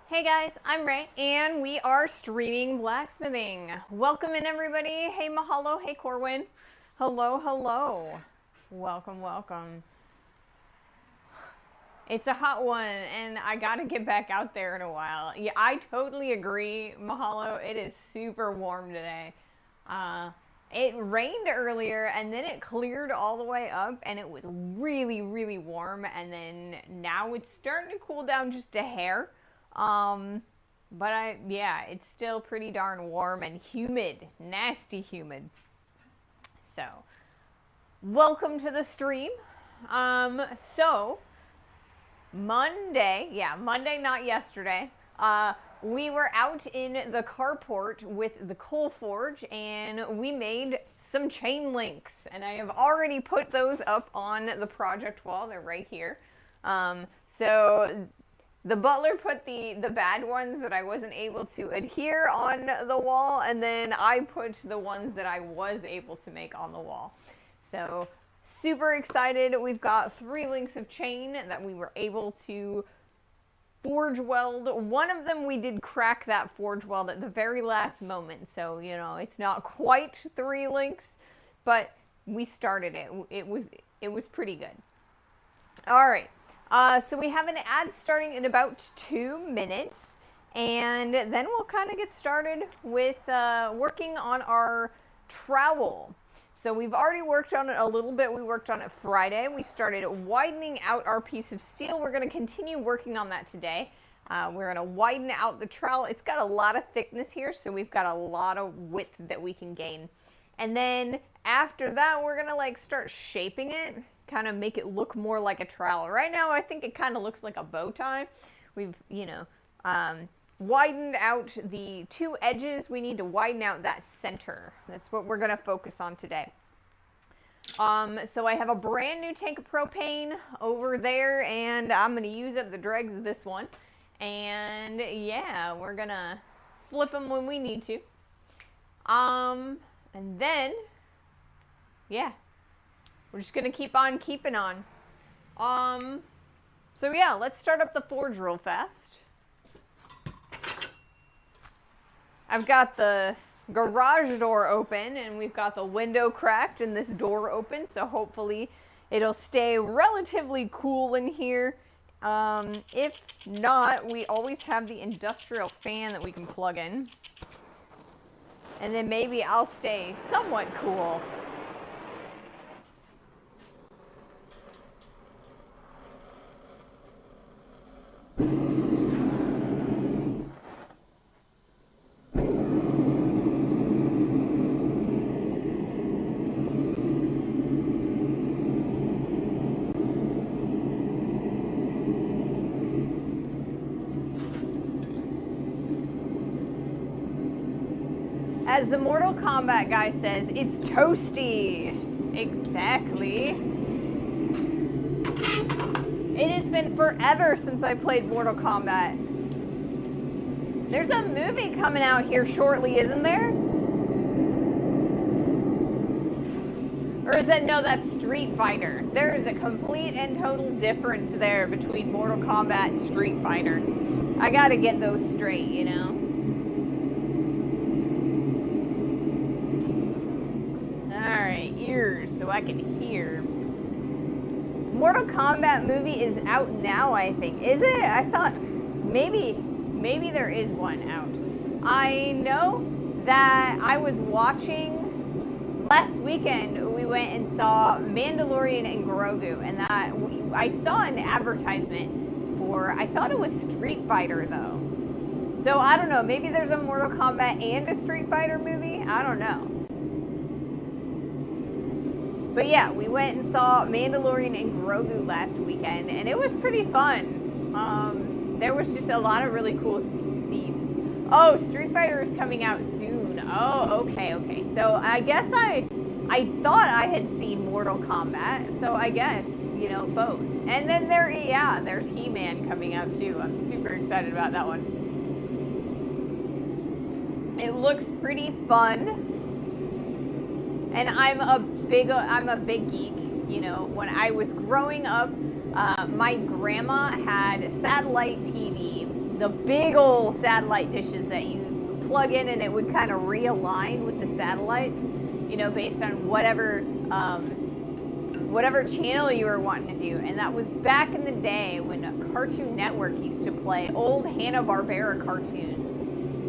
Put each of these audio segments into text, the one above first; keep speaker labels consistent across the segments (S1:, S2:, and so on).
S1: Hey guys, I'm Ray, and we are streaming blacksmithing. Welcome in everybody. Hey Mahalo, hey Corwin. Hello, hello. Welcome, welcome. It's a hot one, and I gotta get back out there in a while. Yeah, I totally agree, Mahalo. It is super warm today. It rained earlier, and then it cleared all the way up, and it was really, really warm, and then now it's starting to cool down just a hair. Um, but yeah, it's still pretty darn warm and humid, nasty humid. So, welcome to the stream. Um, so Monday, not yesterday. We were out in the carport with the coal forge, and we made some chain links, and I have already put those up on the project wall. They're right here. So the butler put the bad ones that I wasn't able to adhere on the wall, and then I put the ones that I was able to make on the wall. So super excited. We've got 3 links of chain that we were able to forge weld. One of them we did crack that forge weld at the very last moment, so it's not quite 3 links, but we started it. It was pretty good. All right. So we have an ad starting in about 2 minutes, and then we'll kind of get started with working on our trowel. So we've already worked on it a little bit. We worked on it Friday. We started widening out our piece of steel. We're going to continue working on that today. We're going to widen out the trowel. It's got a lot of thickness here, so we've got a lot of width that we can gain. And then after that, we're going to start shaping it, kind of make it look more like a trowel. Right now, I think it kind of looks like a bow tie. We've, widened out the 2 edges. We need to widen out that center. That's what we're going to focus on today. So I have a brand new tank of propane over there, and I'm going to use up the dregs of this one. And yeah, we're going to flip them when we need to. And then, yeah, we're just going to keep on keeping on. So yeah, let's start up the forge real fast. I've got the garage door open, and we've got the window cracked and this door open, so hopefully it'll stay relatively cool in here. If not, we always have the industrial fan that we can plug in. And then maybe I'll stay somewhat cool. As the Mortal Kombat guy says, it's toasty. Exactly. It has been forever since I played Mortal Kombat. There's a movie coming out here shortly, isn't there? Or is that, no, that's Street Fighter. There is a complete and total difference there between Mortal Kombat and Street Fighter. I gotta get those straight, Alright, ears, so I can hear. Mortal Kombat movie is out now, I think. Is it? I thought maybe there is one out. I know that I was watching last weekend. We went and saw Mandalorian and Grogu, and I saw an advertisement for, I thought it was Street Fighter though. So I don't know, maybe there's a Mortal Kombat and a Street Fighter movie? I don't know. But yeah, we went and saw Mandalorian and Grogu last weekend, and it was pretty fun. There was just a lot of really cool scenes. Oh, Street Fighter is coming out soon. Oh, okay. So I guess I thought I had seen Mortal Kombat, so I guess, both. And then there's He-Man coming out too. I'm super excited about that one. It looks pretty fun. And I'm a big geek. When I was growing up, my grandma had satellite TV, the big old satellite dishes that you plug in and it would kind of realign with the satellites, you know, based on whatever channel you were wanting to do. And that was back in the day when Cartoon Network used to play old Hanna-Barbera cartoons.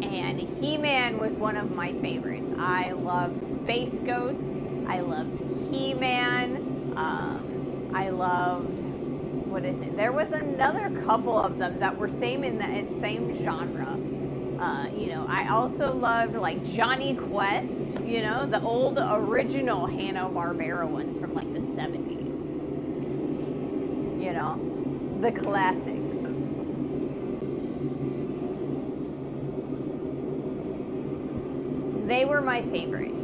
S1: And He-Man was one of my favorites. I loved Space Ghost. I loved He-Man. I loved, what is it? There was another couple of them that were same in the same genre. You know, I also loved like Johnny Quest, you know, the old original Hanna-Barbera ones from like the 70s. You know, the classics. They were my favorite.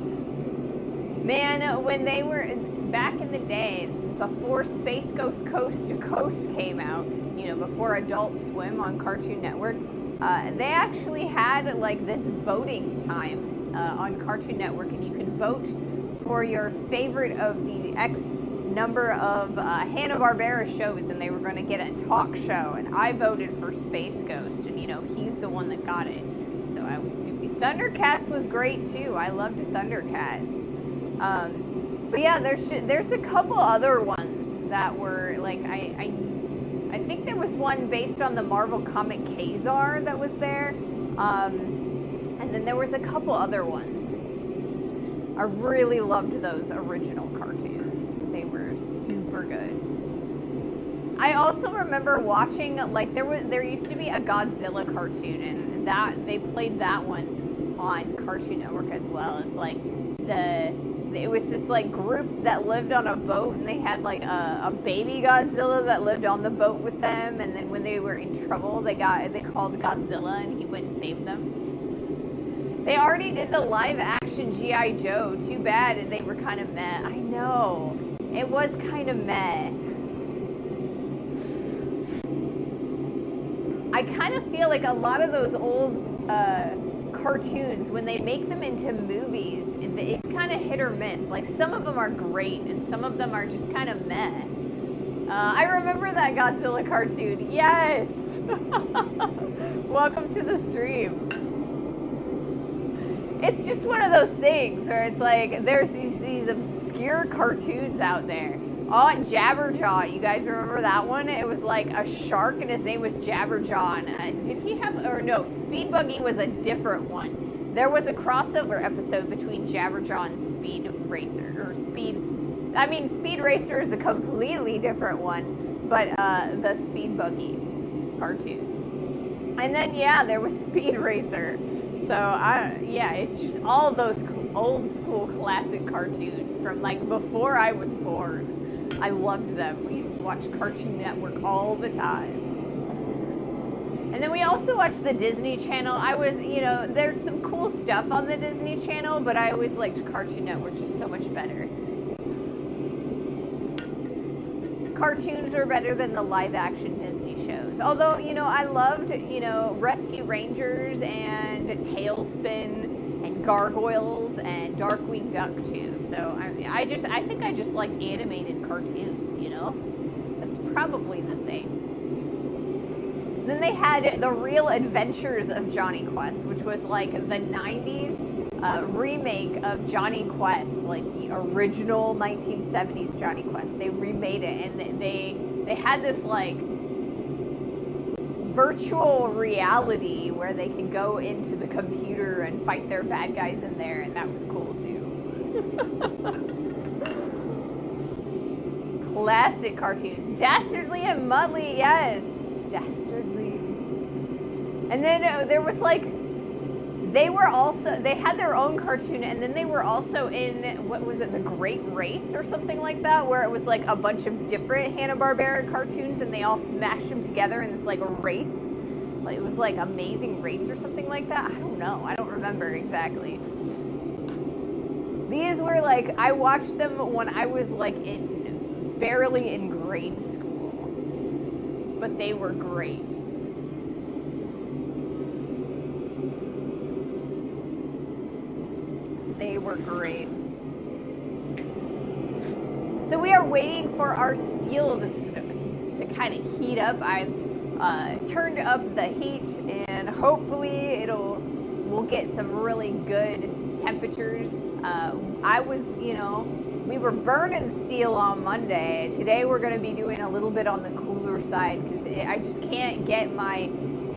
S1: Man, when they were back in the day, before Space Ghost Coast to Coast came out, you know, before Adult Swim on Cartoon Network, they actually had like this voting time on Cartoon Network, and you could vote for your favorite of the X number of Hanna-Barbera shows, and they were going to get a talk show, and I voted for Space Ghost, and you know, he's the one that got it. So I was super. Thundercats was great too. I loved Thundercats. But yeah, there's a couple other ones that were like I think there was one based on the Marvel comic Kazar that was there, and then there was a couple other ones. I really loved those original cartoons. They were super good. I also remember watching, like, there used to be a Godzilla cartoon, and that they played that one on Cartoon Network as well. It's like it was this like group that lived on a boat, and they had like a baby Godzilla that lived on the boat with them, and then when they were in trouble, they called Godzilla, and he went and saved them. They already did the live action G.I. Joe. Too bad they were kind of meh. I know, it was kind of meh. I kind of feel like a lot of those old cartoons, when they make them into movies, it's kind of hit or miss. Like, some of them are great, and some of them are just kind of meh. I remember that Godzilla cartoon. Yes! Welcome to the stream. It's just one of those things where it's like, there's these obscure cartoons out there. Oh, and Jabberjaw, you guys remember that one? It was like a shark, and his name was Jabberjaw. Did he have, or no, Speed Buggy was a different one. There was a crossover episode between Jabberjaw and Speed Racer, Speed Racer is a completely different one, but the Speed Buggy cartoon. And then, yeah, there was Speed Racer. So, yeah, it's just all those old school classic cartoons from like before I was born. I loved them. We used to watch Cartoon Network all the time. And then we also watched the Disney Channel. There's some cool stuff on the Disney Channel, but I always liked Cartoon Network just so much better. Cartoons are better than the live action Disney shows. Although, I loved, Rescue Rangers and Tailspin and Gargoyles and Darkwing Duck too. So I think I just liked animated cartoons, That's probably the thing. Then they had The Real Adventures of Johnny Quest, which was like the 90s remake of Johnny Quest, like the original 1970s Johnny Quest. They remade it, and they had this like virtual reality where they could go into the computer and fight their bad guys in there, and that was cool too. Classic cartoons. Dastardly and Muttley, yes. Dastardly. And then there was like, they had their own cartoon, and then they were also in, what was it, The Great Race or something like that, where it was like a bunch of different Hanna-Barbera cartoons, and they all smashed them together in this like a race. It was like Amazing Race or something like that. I don't know. I don't remember exactly. These were like, I watched them when I was like barely in grade school, but they were great. They were great. So we are waiting for our steel to kind of heat up. turned up the heat, and hopefully we'll get some really good temperatures. I was, we were burning steel on Monday. Today we're going to be doing a little bit on the cooler side because I just can't get my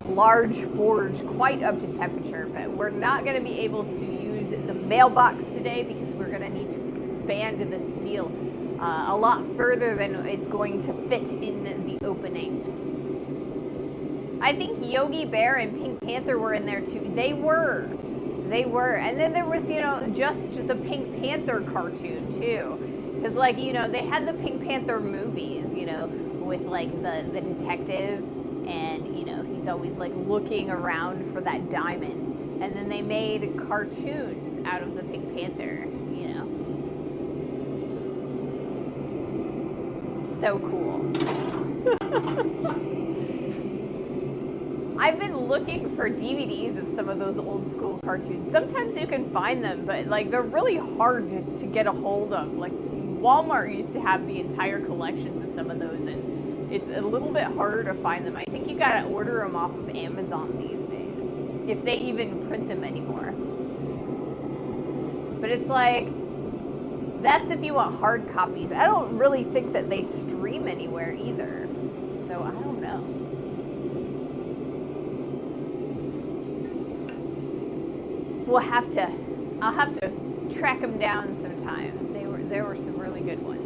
S1: large forge quite up to temperature. But we're not going to be able to use the mailbox today because we're going to need to expand the steel a lot further than it's going to fit in the opening. I think Yogi Bear and Pink Panther were in there too. They were. And then there was, just the Pink Panther cartoon too. Because, they had the Pink Panther movies, with, the detective and, he's always, looking around for that diamond. And then they made cartoons out of the Pink Panther, So cool. I've been looking for DVDs of some of those old school cartoons. Sometimes you can find them, but they're really hard to get a hold of. Walmart used to have the entire collections of some of those, and it's a little bit harder to find them. I think you gotta order them off of Amazon these days, if they even print them anymore. But it's that's if you want hard copies. I don't really think that they stream anywhere either, so I don't know. I'll have to track them down sometime. There were some really good ones.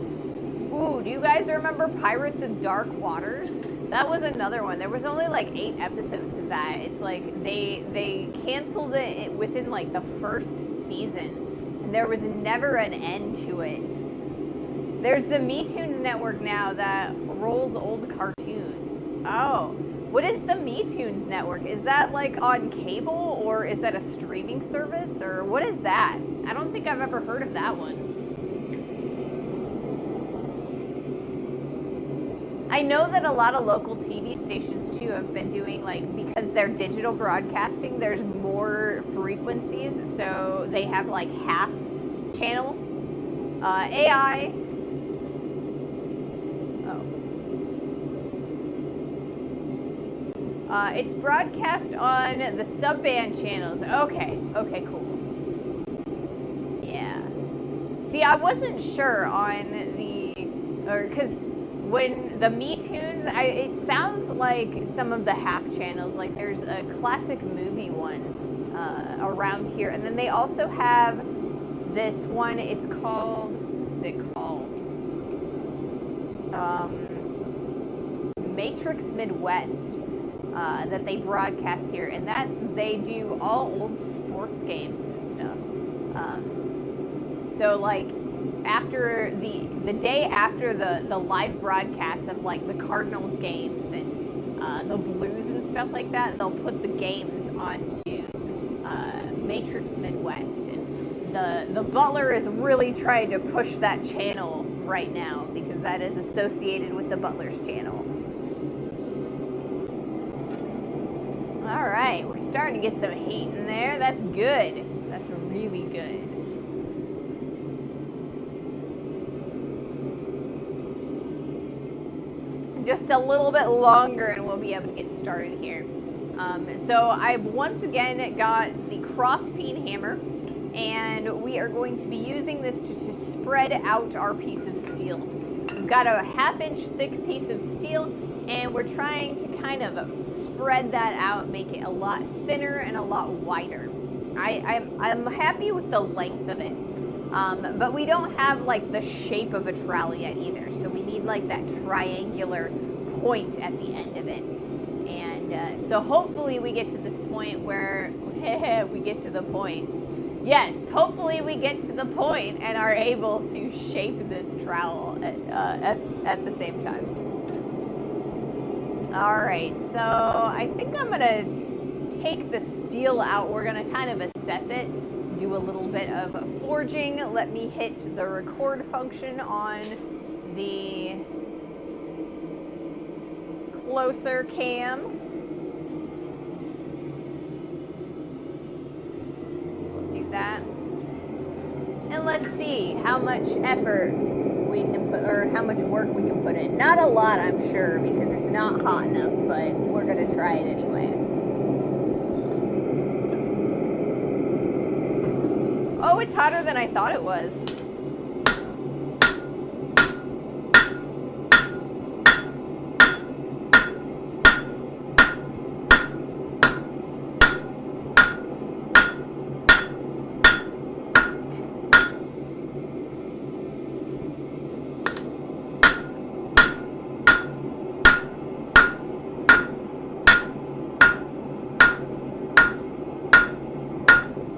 S1: Ooh, do you guys remember Pirates of Dark Waters? That was another one. There was only 8 episodes of that. It's they canceled it within the first season. And there was never an end to it. There's the MeToons network now that rolls old cartoons. Oh. What is the MeToons network? Is that on cable, or is that a streaming service, or what is that? I don't think I've ever heard of that one. I know that a lot of local TV stations too have been doing because they're digital broadcasting, there's more frequencies, so they have half channels. AI. It's broadcast on the subband channels. Okay, cool. Yeah. See, I wasn't sure on because when the MeToons, it sounds like some of the half channels, there's a classic movie one around here, and then they also have this one. It's called, what's it called? Matrix Midwest. That they broadcast here, and that they do all old sports games and stuff. So after the day after the live broadcast of the Cardinals games and the Blues and stuff like that, they'll put the games onto Matrix Midwest, and the Butler is really trying to push that channel right now because that is associated with the Butler's channel. All right, we're starting to get some heat in there. That's good. That's really good. Just a little bit longer and we'll be able to get started here. So I've once again got the cross-peen hammer, and we are going to be using this to spread out our piece of steel. We've got a 1/2-inch thick piece of steel, and we're trying to kind of spread that out, make it a lot thinner and a lot wider. I'm happy with the length of it, but we don't have the shape of a trowel yet either, so we need that triangular point at the end of it. And so hopefully we get to this point where we get to the point. Yes, hopefully we get to the point and are able to shape this trowel at the same time. All right, so I think I'm gonna take the steel out. We're gonna kind of assess it, do a little bit of forging. Let me hit the record function on the closer cam. We'll do that. And let's see how much effort we can put, or how much work we can put in. Not a lot, I'm sure, because it's not hot enough, but we're gonna try it anyway. Oh, it's hotter than I thought it was.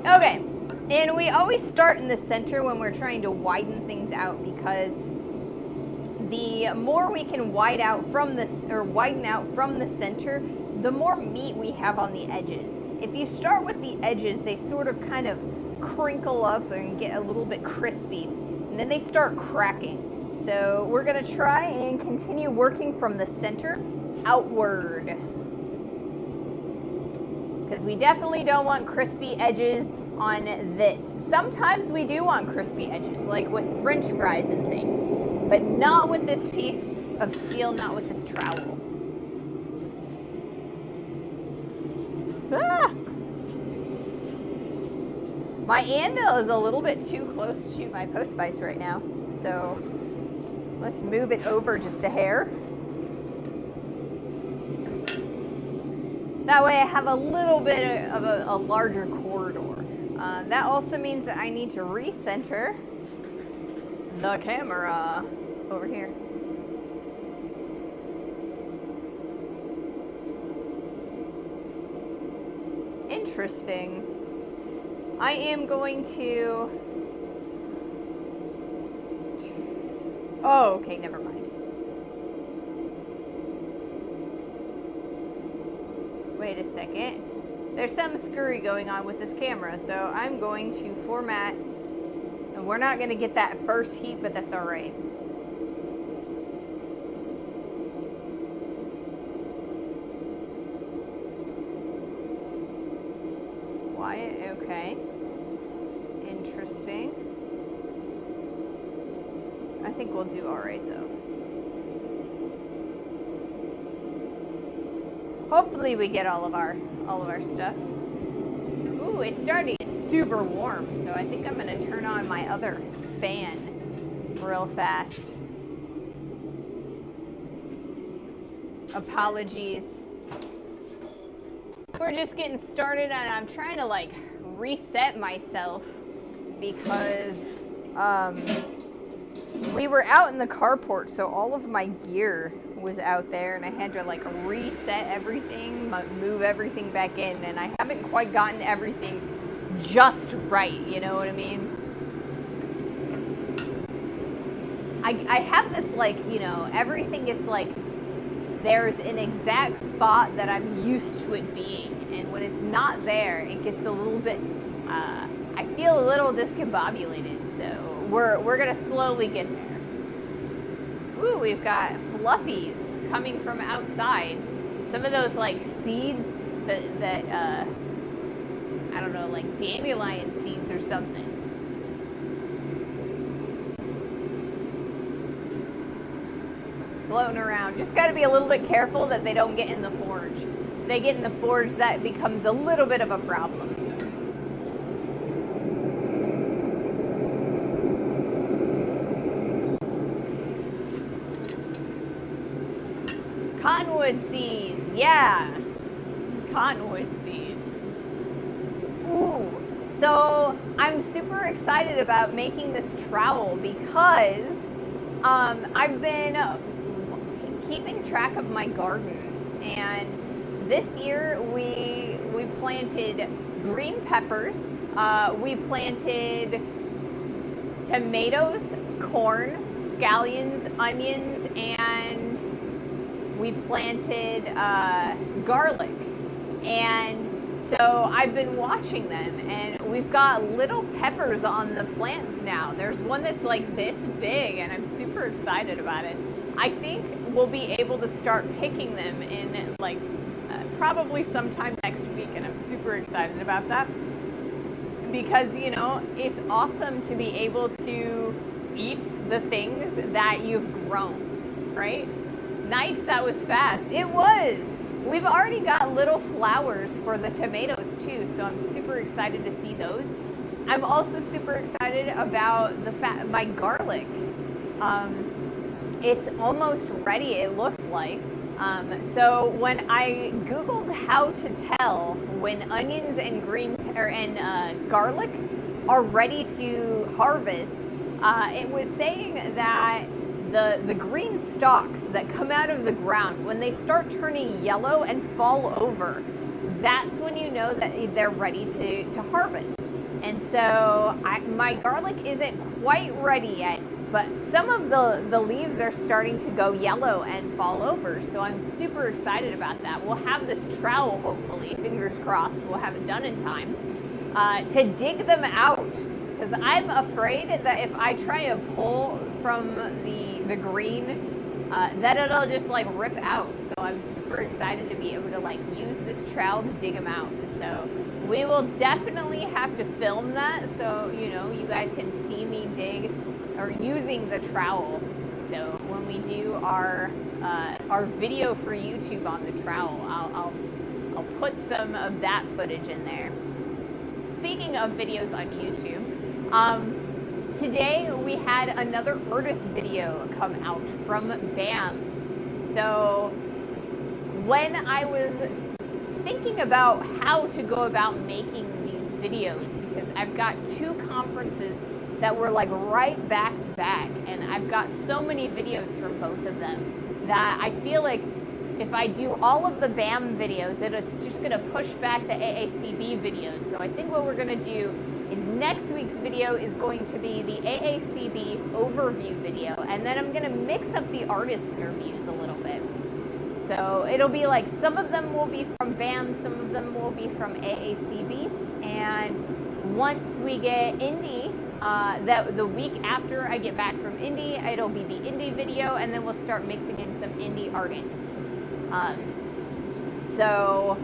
S1: Okay, and we always start in the center when we're trying to widen things out, because the more we can widen out from the center, the more meat we have on the edges. If you start with the edges, they sort of kind of crinkle up and get a little bit crispy, and then they start cracking. So we're gonna try and continue working from the center outward, because we definitely don't want crispy edges on this. Sometimes we do want crispy edges, like with French fries and things, but not with this piece of steel, not with this trowel. Ah! My anvil is a little bit too close to my post vise right now, so let's move it over just a hair. That way I have a little bit of a larger corridor. That also means that I need to recenter the camera over here. Interesting. I am going to... Oh, okay, never mind. Wait a second. There's some scurry going on with this camera, so I'm going to format, and we're not going to get that first heat, but that's all right. Wyatt, okay. Interesting. I think we'll do all right though. Hopefully we get all of our stuff. Ooh, it's starting to get super warm, so I think I'm gonna turn on my other fan real fast. Apologies. We're just getting started, and I'm trying to like reset myself because we were out in the carport, so all of my gear was out there, and I had to like reset everything, move everything back in, and I haven't quite gotten everything just right, you know what I mean? I have this like, you know, everything gets like, there's an exact spot that I'm used to it being, and when it's not there, it gets a little bit, I feel a little discombobulated, so we're gonna slowly get there. Ooh, we've got fluffies coming from outside. Some of those like seeds that I don't know, like dandelion seeds or something. Floating around. Just got to be a little bit careful that they don't get in the forge. If they get in the forge, that becomes a little bit of a problem. Cottonwood seeds, yeah. Cottonwood seeds. Ooh. So I'm super excited about making this trowel because I've been keeping track of my garden, and this year we planted green peppers, we planted tomatoes, corn, scallions, onions, and we planted garlic. And so I've been watching them, and we've got little peppers on the plants now. There's one that's like this big, and I'm super excited about it. I think we'll be able to start picking them in like probably sometime next week, and I'm super excited about that because, you know, it's awesome to be able to eat the things that you've grown, right? Nice, that was fast. It was. We've already got little flowers for the tomatoes too, so I'm super excited to see those. I'm also super excited about my garlic. It's almost ready, it looks like. So when I Googled how to tell when onions and garlic are ready to harvest, it was saying that the green stalks that come out of the ground, when they start turning yellow and fall over, that's when you know that they're ready to harvest. And so my garlic isn't quite ready yet, but some of the leaves are starting to go yellow and fall over. So I'm super excited about that. We'll have this trowel, hopefully, fingers crossed, we'll have it done in time, to dig them out. Because I'm afraid that if I try to pull from the green, that it'll just like rip out. So I'm super excited to be able to like use this trowel to dig them out. So we will definitely have to film that, so you know you guys can see me dig or using the trowel. So when we do our video for YouTube on the trowel, I'll put some of that footage in there. Speaking of videos on YouTube, today we had another artist video come out from BAM. So when I was thinking about how to go about making these videos, because I've got two conferences that were like right back to back, and I've got so many videos from both of them that I feel like if I do all of the BAM videos, it's just going to push back the AACB videos. So I think what we're going to do is next week's video is going to be the AACB overview video, and then I'm going to mix up the artist interviews a little bit. So it'll be like some of them will be from BAM, some of them will be from AACB, and once we get Indy, the week after I get back from Indy, it'll be the Indie video, and then we'll start mixing in some indie artists. So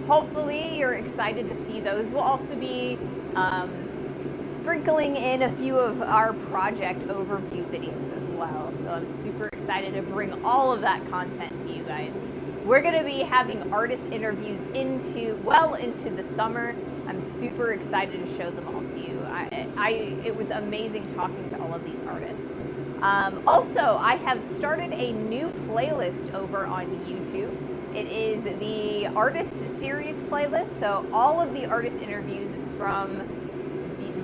S1: hopefully you're excited to see those. We'll also be sprinkling in a few of our project overview videos as well. So I'm super excited to bring all of that content to you guys. We're going to be having artist interviews well into the summer. I'm super excited to show them all to you. It was amazing talking to all of these artists. Also, I have started a new playlist over on YouTube. It is the Artist Series playlist, so all of the artist interviews from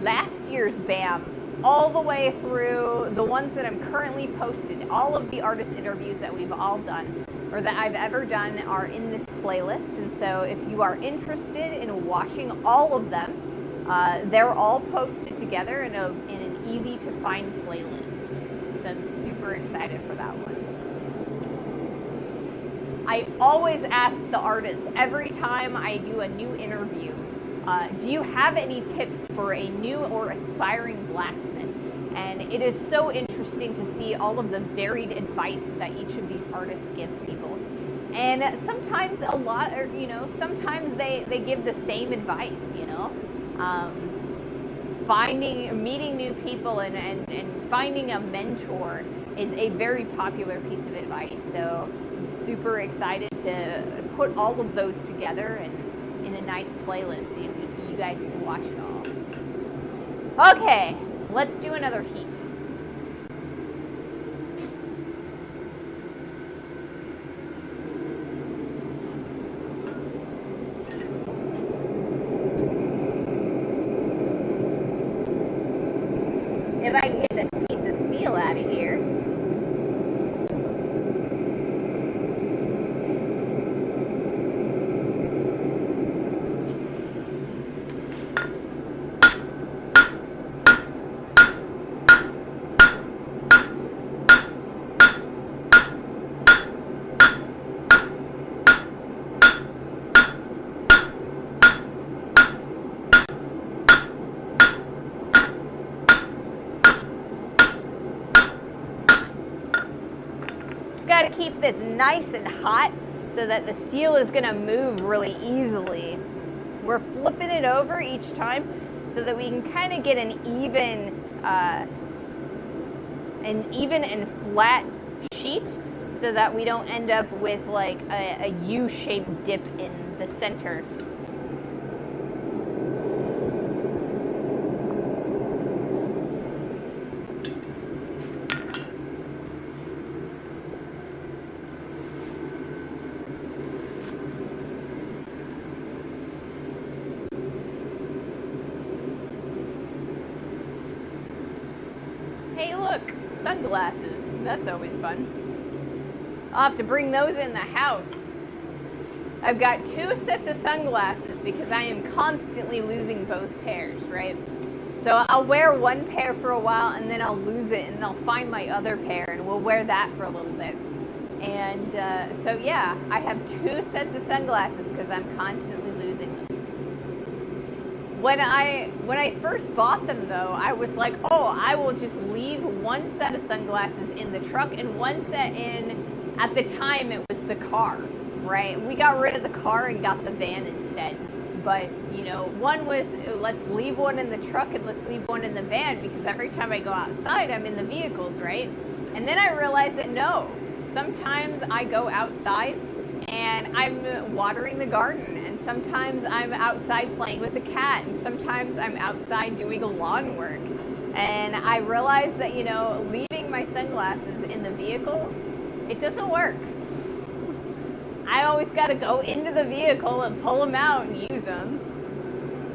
S1: last year's BAM, all the way through the ones that I'm currently posted. All of the artist interviews that we've all done, or that I've ever done, are in this playlist. And so if you are interested in watching all of them, they're all posted together in an easy to find playlist. So I'm super excited for that one. I always ask the artists every time I do a new interview, do you have any tips for a new or aspiring blacksmith? And it is so interesting to see all of the varied advice that each of these artists give people. And sometimes sometimes they give the same advice, meeting new people and finding a mentor is a very popular piece of advice. So I'm super excited to put all of those together and in a nice playlist so you guys can watch it all. Okay, let's do another heat. If I can get this piece of steel out of here. Got to keep this nice and hot so that the steel is going to move really easily. We're flipping it over each time so that we can kind of get an even an even and flat sheet so that we don't end up with like a U-shaped dip in the center. Hey look, sunglasses. That's always fun. I'll have to bring those in the house. I've got 2 sets of sunglasses because I am constantly losing both pairs, right? So I'll wear one pair for a while and then I'll lose it and I'll find my other pair and we'll wear that for a little bit. And so yeah, I have 2 sets of sunglasses because I'm constantly losing them. When I first bought them though, I was like, oh, I will just leave one set of sunglasses in the truck and one set in, at the time it was the car, right? We got rid of the car and got the van instead. But, you know, one was, let's leave one in the truck and let's leave one in the van because every time I go outside, I'm in the vehicles, right? And then I realized that no, sometimes I go outside and I'm watering the garden, and sometimes I'm outside playing with the cat, and sometimes I'm outside doing lawn work. And I realized that, you know, leaving my sunglasses in the vehicle, it doesn't work. I always got to go into the vehicle and pull them out and use them.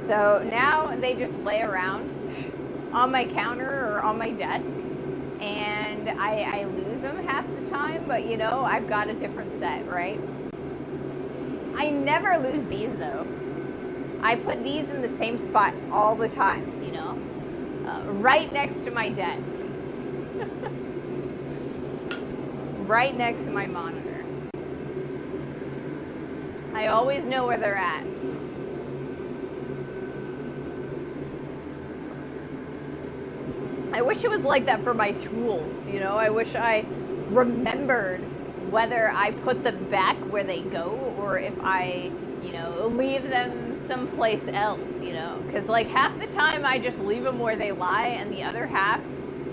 S1: So now they just lay around on my counter or on my desk, and I lose them half the time, but you know, I've got a different set, right? I never lose these though. I put these in the same spot all the time, you know, right next to my desk, right next to my monitor. I always know where they're at. I wish it was like that for my tools, you know. I wish I remembered whether I put them back where they go or if I, you know, leave them someplace else, you know. Because like half the time I just leave them where they lie, and the other half,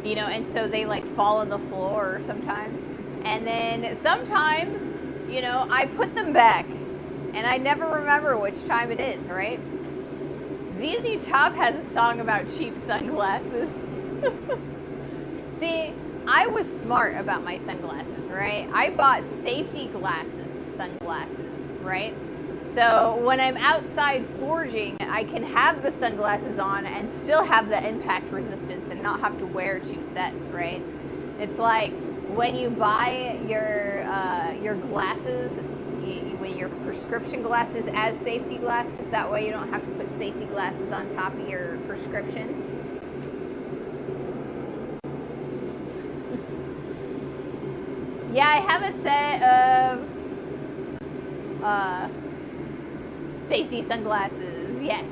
S1: you know, and so they like fall on the floor sometimes. And then sometimes, you know, I put them back and I never remember which time it is, right? ZZ Top has a song about cheap sunglasses. See, I was smart about my sunglasses, right? I bought safety sunglasses, right? So when I'm outside forging, I can have the sunglasses on and still have the impact resistance and not have to wear 2 sets, right? It's like when you buy your glasses, when your prescription glasses as safety glasses, that way you don't have to put safety glasses on top of your prescriptions. Yeah, I have a set of safety sunglasses, yes.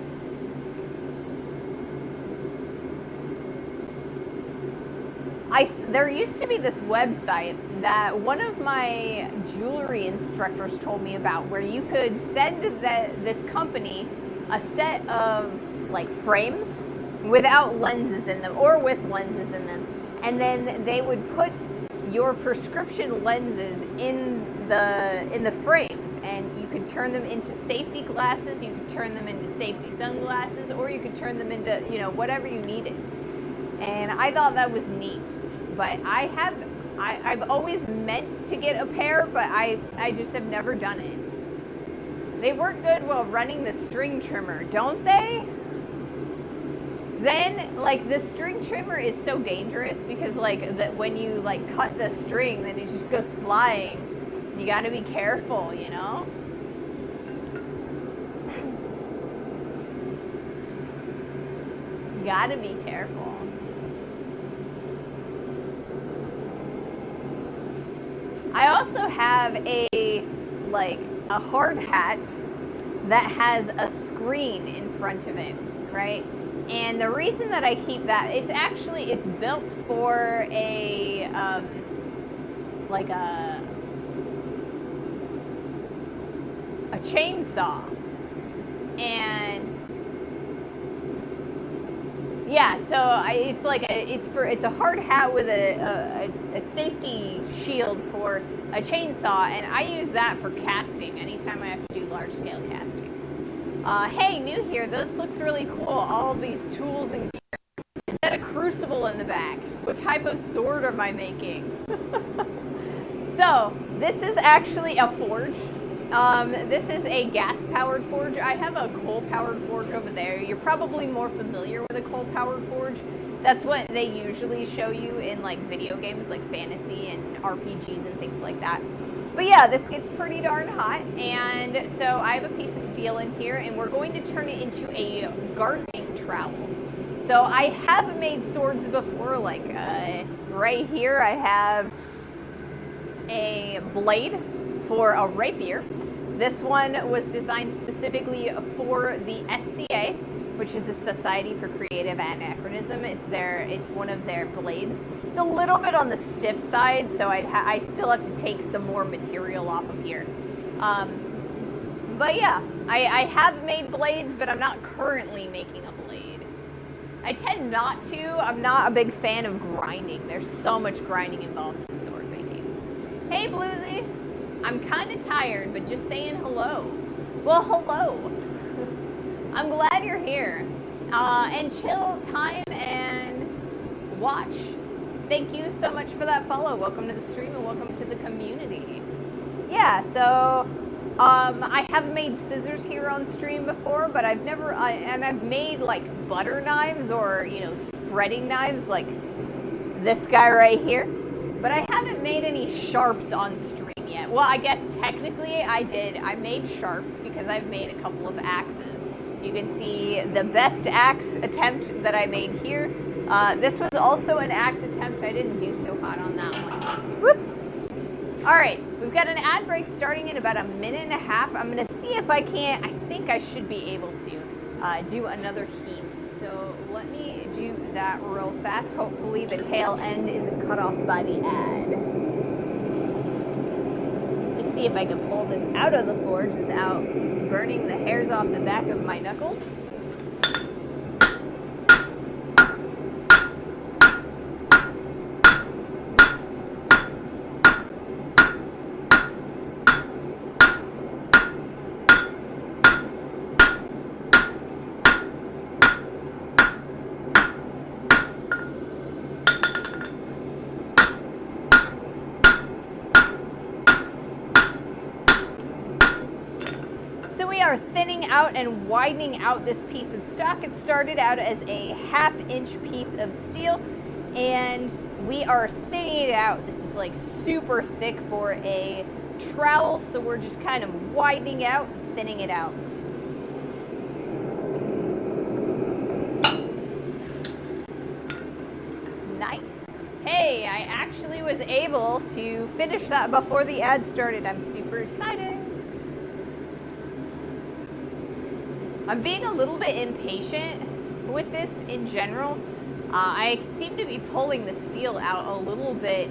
S1: There used to be this website that one of my jewelry instructors told me about where you could send this company a set of like frames without lenses in them or with lenses in them, and then they would put your prescription lenses in the frames, and you could turn them into safety glasses, you could turn them into safety sunglasses, or you could turn them into, you know, whatever you needed. And I thought that was neat. But I've always meant to get a pair, but I just have never done it. They work good while running the string trimmer, don't they? Then, like, the string trimmer is so dangerous because, like, when you, like, cut the string, then it just goes flying. You gotta be careful, you know? You gotta be careful. I also have a hard hat that has a screen in front of it, right? And the reason that I keep that, it's built for a chainsaw, and Yeah, so it's like it's a hard hat with a safety shield for a chainsaw, and I use that for casting anytime I have to do large scale casting. Hey, new here. This looks really cool. All these tools and gear. Is that a crucible in the back? What type of sword am I making? So this is actually a forge. This is a gas-powered forge. I have a coal-powered forge over there. You're probably more familiar with a coal-powered forge. That's what they usually show you in like video games like fantasy and RPGs and things like that. But yeah, this gets pretty darn hot, and so I have a piece of steel in here, and we're going to turn it into a gardening trowel. So I have made swords before, like right here I have a blade for a rapier. This one was designed specifically for the SCA, which is the Society for Creative Anachronism. It's one of their blades. It's a little bit on the stiff side, so I still have to take some more material off of here. But yeah, I have made blades, but I'm not currently making a blade. I tend not to. I'm not a big fan of grinding. There's so much grinding involved in sword making. Hey, Bluesy. I'm kind of tired, but just saying hello. Well, hello. I'm glad you're here. And chill time and watch. Thank you so much for that follow. Welcome to the stream and welcome to the community. Yeah, so I have made scissors here on stream before, but I've never, and I've made like butter knives or, you know, spreading knives like this guy right here. But I haven't made any sharps on stream yet. Well, I guess technically I did. I made sharps because I've made a couple of axes. You can see the best axe attempt that I made here. This was also an axe attempt. I didn't do so hot on that one. Whoops. All right, we've got an ad break starting in about a minute and a half. I'm gonna see if I can't, I think I should be able to do another heat. So let me do that real fast. Hopefully the tail end isn't cut off by the ad. Let's see if I can pull this out of the forge without burning the hairs off the back of my knuckles. Out and widening out this piece of stock. It started out as a 1/2 inch piece of steel, and we are thinning it out. This is like super thick for a trowel, so we're just kind of widening out, thinning it out. Nice. Hey, I actually was able to finish that before the ad started. I'm super excited. I'm being a little bit impatient with this in general. I seem to be pulling the steel out a little bit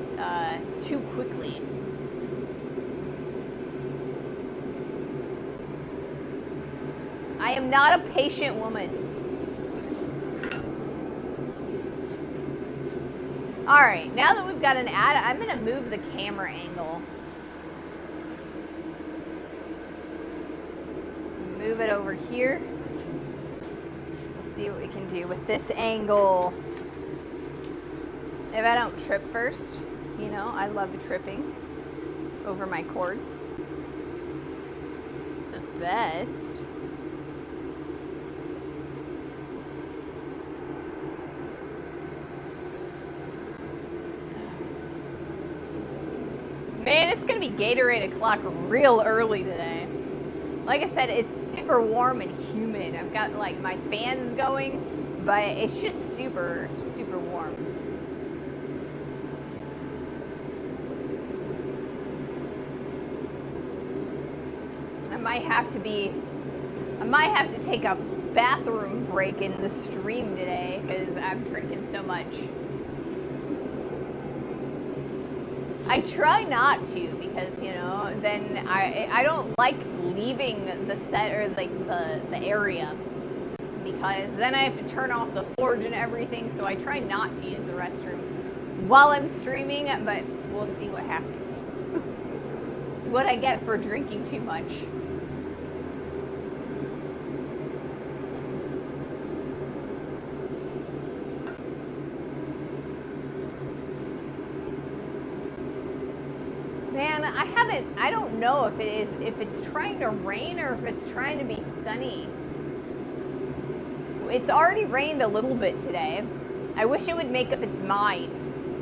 S1: too quickly. I am not a patient woman. All right, now that we've got an ad, I'm gonna move the camera angle. Move it over here. Let's see what we can do with this angle. If I don't trip first, you know, I love tripping over my cords. It's the best. Man, it's gonna be Gatorade o'clock real early today. Like I said, it's super warm and humid. I've got like my fans going, but it's just super, super warm. I might have to take a bathroom break in the stream today because I'm drinking so much. I try not to because, you know, then I don't like leaving the set or like the area because because then I have to turn off the forge and everything, so I try not to use the restroom while I'm streaming, but we'll see what happens. It's what I get for drinking too much. Man, I don't know if it's trying to rain or if it's trying to be sunny. It's already rained a little bit today. I wish it would make up its mind.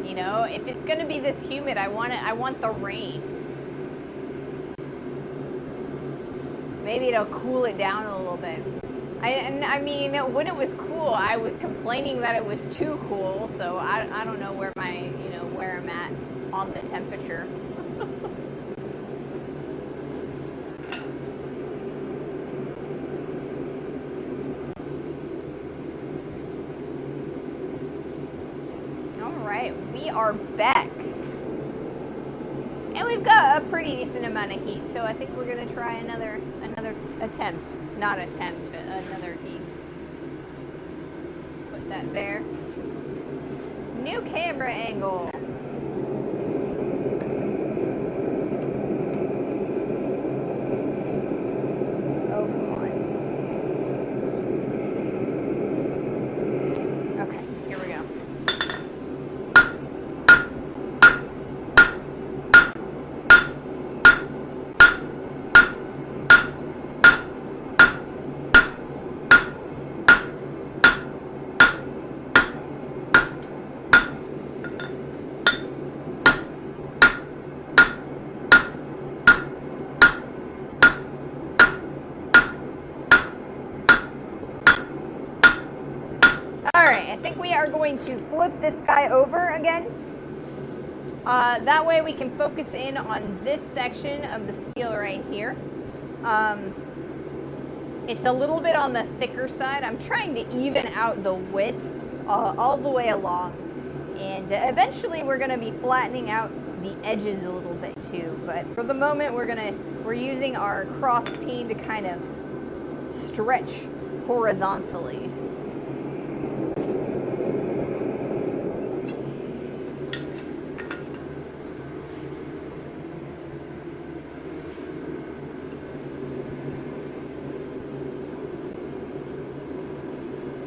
S1: You know, if it's gonna be this humid, I want the rain. Maybe it'll cool it down a little bit. I mean, when it was cool, I was complaining that it was too cool, so I don't know where where I'm at on the temperature. Alright, we are back. And we've got a pretty decent amount of heat, so I think we're gonna try another attempt. Not attempt, but another heat. Put that there. New camera angle. Oh, come on. Okay, here we go. Alright, I think we are going to flip this guy over again. That way we can focus in on this section of the steel right here. It's a little bit on the thicker side. I'm trying to even out the width all the way along. And eventually we're going to be flattening out the edges a little bit too. But for the moment we're using our cross peen to kind of stretch horizontally.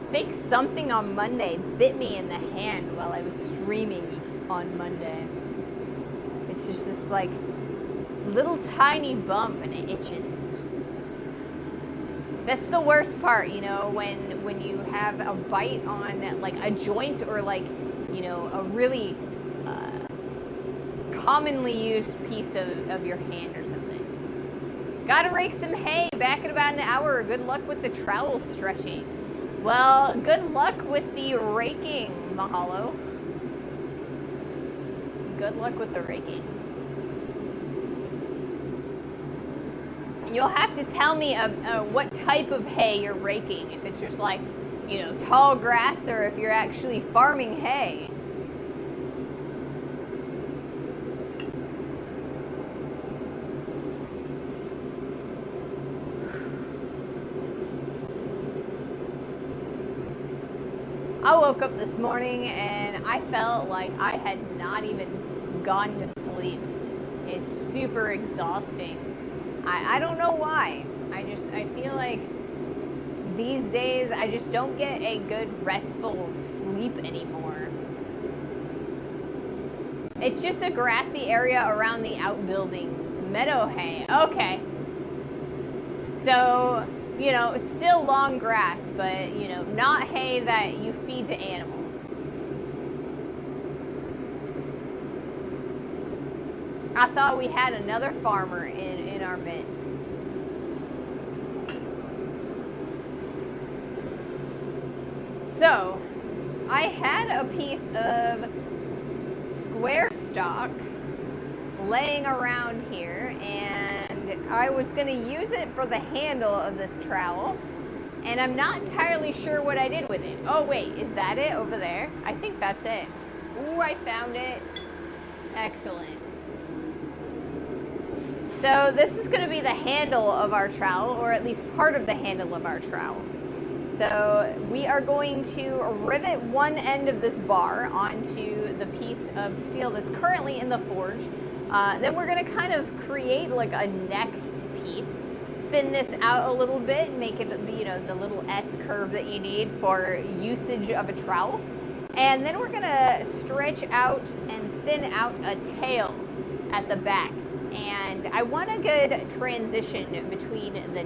S1: I think something on Monday bit me in the hand while I was streaming on Monday. It's just this like little tiny bump and it itches. That's the worst part, you know, when you have a bite on like a joint or like, you know, a really commonly used piece of your hand or something. Gotta rake some hay, back in about an hour. Good luck with the trowel stretching. Well, good luck with the raking, Mahalo. Good luck with the raking. You'll have to tell me what type of hay you're raking. If it's just like, you know, tall grass or if you're actually farming hay. I woke up this morning and I felt like I had not even gone to sleep. It's super exhausting. I don't know why. I feel like these days I just don't get a good restful sleep anymore. It's just a grassy area around the outbuildings. Meadow hay. Okay. So, you know, still long grass, but, you know, not hay that you feed to animals. I thought we had another farmer in our midst. So, I had a piece of square stock laying around here, and I was going to use it for the handle of this trowel, and I'm not entirely sure what I did with it. Oh wait, is that it over there? I think that's it. Ooh, I found it. Excellent. So this is going to be the handle of our trowel, or at least part of the handle of our trowel. So we are going to rivet one end of this bar onto the piece of steel that's currently in the forge. Then we're going to kind of create like a neck piece, thin this out a little bit, and make it the little S curve that you need for usage of a trowel. And then we're going to stretch out and thin out a tail at the back. And I want a good transition between the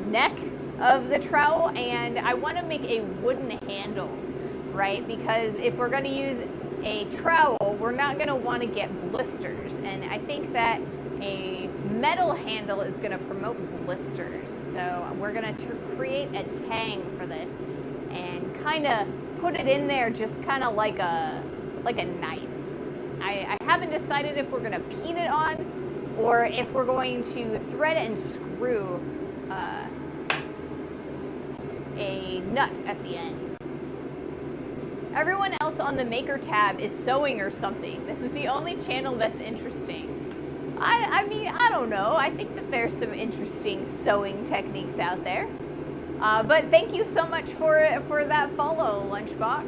S1: neck of the trowel, and I want to make a wooden handle, right? Because if we're going to use a trowel, we're not going to want to get blisters, and I think that a metal handle is going to promote blisters. So we're going to create a tang for this and kind of put it in there just kind of like a knife. I haven't decided if we're going to peen it on or if we're going to thread and screw a nut at the end. Everyone else on the Maker tab is sewing or something. This is the only channel that's interesting. I mean, I don't know. I think that there's some interesting sewing techniques out there. But thank you so much for that follow, Lunchbox.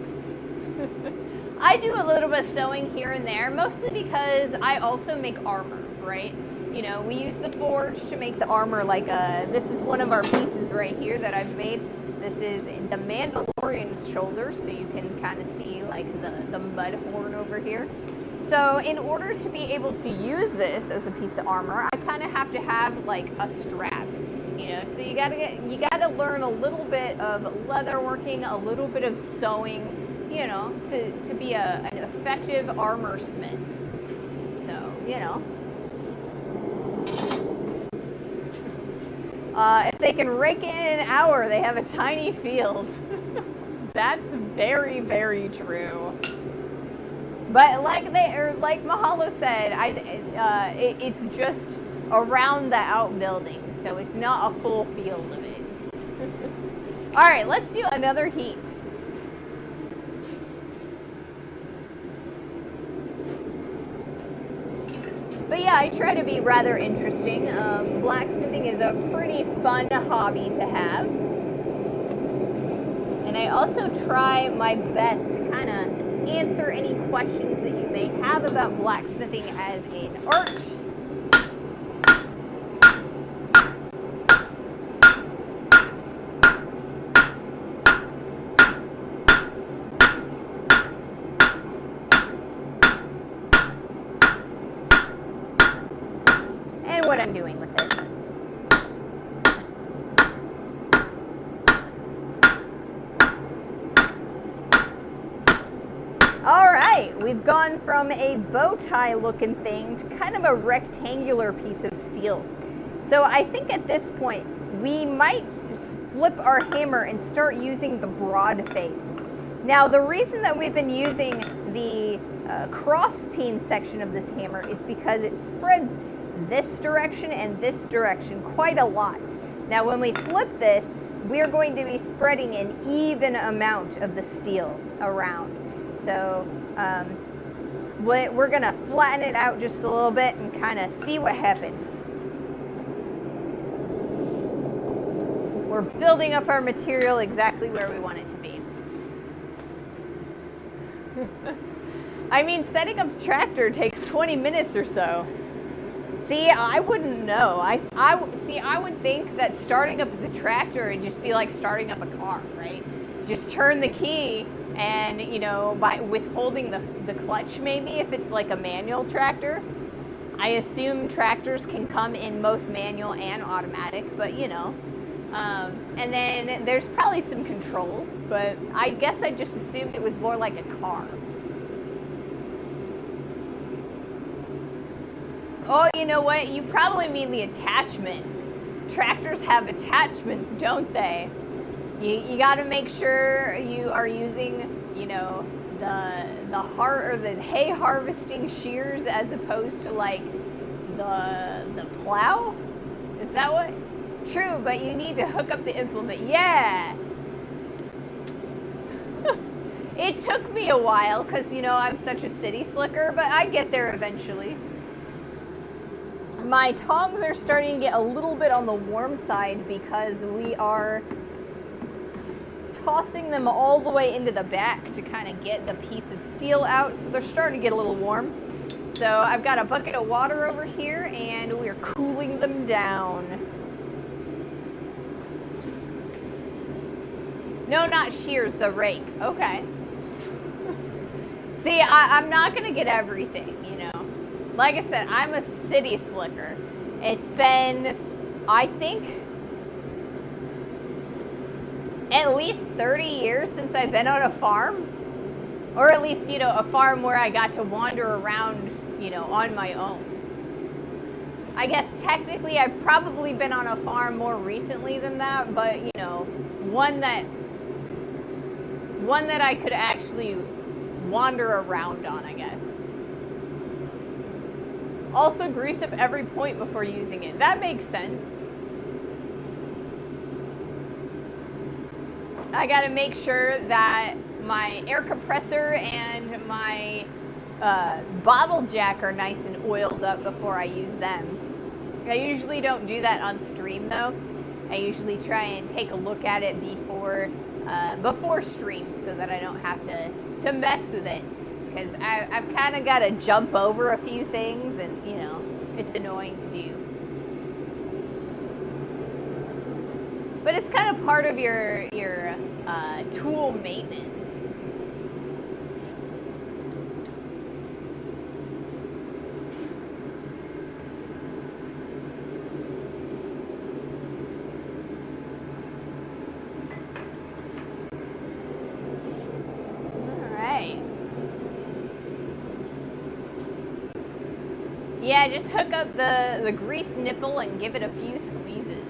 S1: I do a little bit of sewing here and there, mostly because I also make armor, right? You know, we use the forge to make the armor. Like this is one of our pieces right here that I've made. This is the Mandalorian's shoulder, so you can kind of see like the mud horn over here. So in order to be able to use this as a piece of armor, I kind of have to have like a strap, you know. So you gotta learn a little bit of leatherworking, a little bit of sewing, you know, to be an effective armor smith. So, you know. If they can rake it in an hour, they have a tiny field. That's very, very true. But like Mahalo said, it's just around the outbuilding, so it's not a full field of it. All right, let's do another heat. But yeah, I try to be rather interesting. Blacksmithing is a pretty fun hobby to have. And I also try my best to kind of answer any questions that you may have about blacksmithing as an art. And what I'm doing with it. Alright, we've gone from a bow tie looking thing to kind of a rectangular piece of steel. So I think at this point we might flip our hammer and start using the broad face. Now the reason that we've been using the cross peen section of this hammer is because it spreads this direction and this direction quite a lot. Now when we flip this, we're going to be spreading an even amount of the steel around. So we're going to flatten it out just a little bit and kind of see what happens. We're building up our material exactly where we want it to be. I mean, setting up a tractor takes 20 minutes or so. See, I wouldn't know. I would think that starting up the tractor would just be like starting up a car, right? Just turn the key and, you know, by withholding the clutch maybe, if it's like a manual tractor. I assume tractors can come in both manual and automatic, but you know. And then there's probably some controls, but I guess I just assumed it was more like a car. Oh, you know what? You probably mean the attachments. Tractors have attachments, don't they? You got to make sure you are using, you know, the hay harvesting shears as opposed to like the plow. Is that what? True, but you need to hook up the implement. Yeah. It took me a while because, you know, I'm such a city slicker, but I get there eventually. My tongs are starting to get a little bit on the warm side because we are tossing them all the way into the back to kind of get the piece of steel out, so they're starting to get a little warm. So I've got a bucket of water over here and we're cooling them down. No, not shears, the rake. Okay. See, I'm not going to get everything, you know. Like I said, I'm a city slicker. It's been, I think, at least 30 years since I've been on a farm. Or at least, you know, a farm where I got to wander around, you know, on my own. I guess technically I've probably been on a farm more recently than that, but, you know, one that I could actually wander around on, I guess. Also, grease up every point before using it. That makes sense. I gotta make sure that my air compressor and my bottle jack are nice and oiled up before I use them. I usually don't do that on stream though. I usually try and take a look at it before stream so that I don't have to mess with it. Because I've kind of got to jump over a few things and, you know, it's annoying to do. But it's kind of part of your tool maintenance. Yeah, just hook up the grease nipple and give it a few squeezes.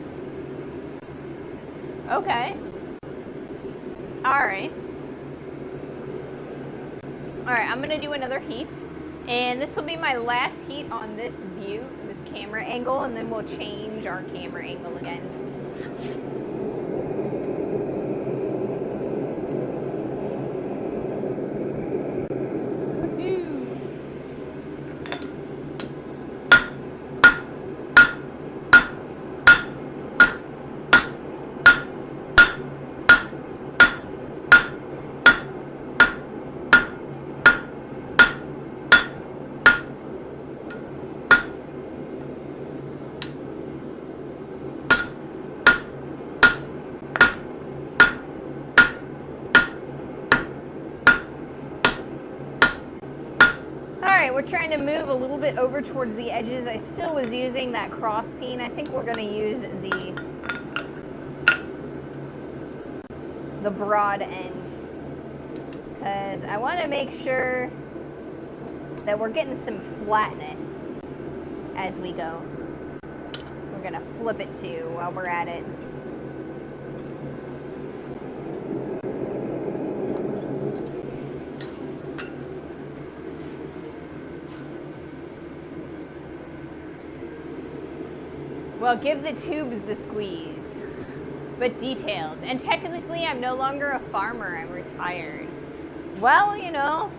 S1: Okay. Alright. Alright, I'm gonna do another heat. And this will be my last heat on this view, this camera angle, and then we'll change our camera angle again. We're trying to move a little bit over towards the edges. I still was using that cross peen. I think we're going to use the broad end because I want to make sure that we're getting some flatness as we go. We're going to flip it too while we're at it. Well, give the tubes the squeeze, but details. And technically, I'm no longer a farmer. I'm retired. Well, you know,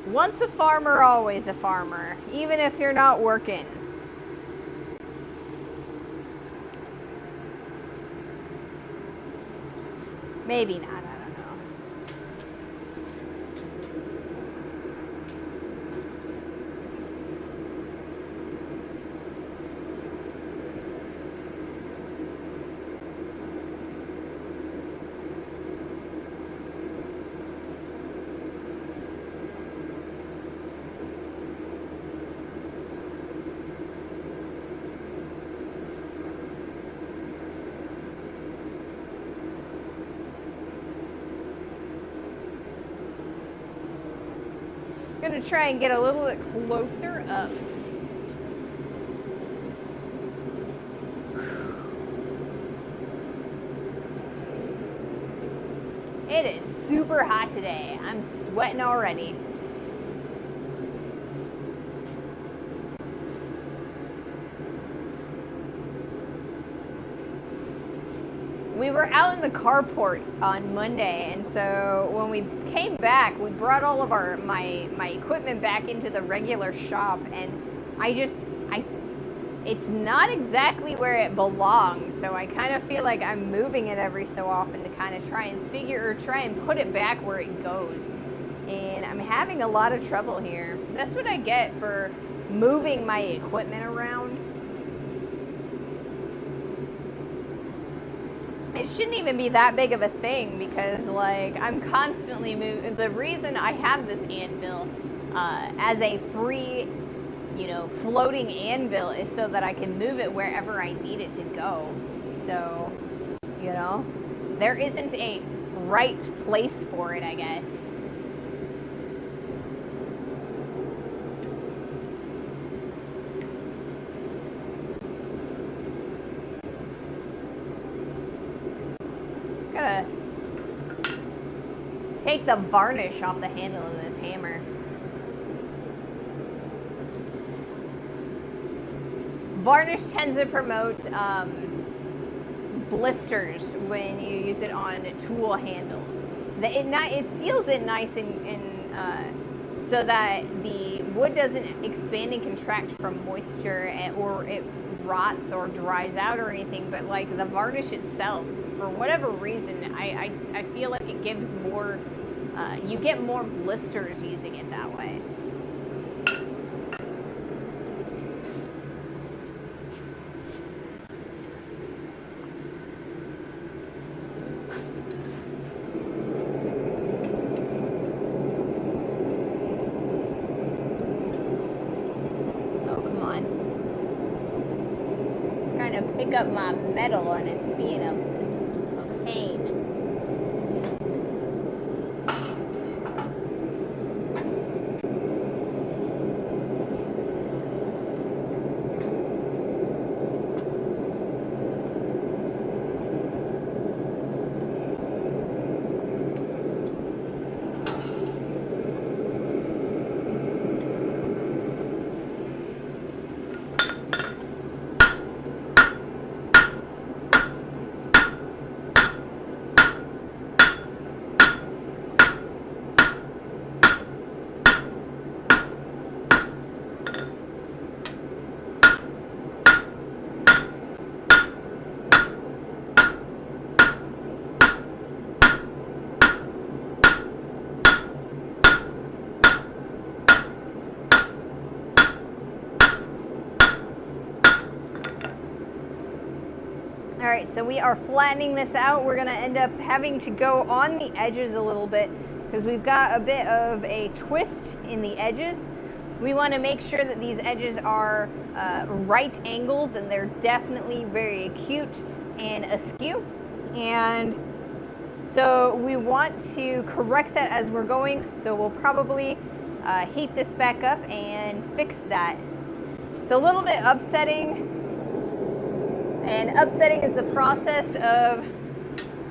S1: once a farmer, always a farmer, even if you're not working. Maybe not. I'm going to try and get a little bit closer up. It is super hot today. I'm sweating already. we were out in the carport on Monday, and so when we came back, we brought all of my equipment back into the regular shop, and it's not exactly where it belongs, so I kind of feel like I'm moving it every so often to kind of try and put it back where it goes. And I'm having a lot of trouble here. That's what I get for moving my equipment around. It shouldn't even be that big of a thing because, like, I'm constantly moving. The reason I have this anvil as a free, floating anvil is so that I can move it wherever I need it to go. So, there isn't a right place for it, I guess. Gotta take the varnish off the handle of this hammer. Varnish tends to promote blisters when you use it on tool handles. It seals it nice and so that the wood doesn't expand and contract from moisture or it rots or dries out or anything, but like the varnish itself, for whatever reason, I feel like it gives more, you get more blisters using it that way. Pick up my metal and it's being a pain. All right, so we are flattening this out. We're gonna end up having to go on the edges a little bit because we've got a bit of a twist in the edges. We wanna make sure that these edges are right angles and they're definitely very acute and askew. And so we want to correct that as we're going. So we'll probably heat this back up and fix that. It's a little bit upsetting. And upsetting is the process of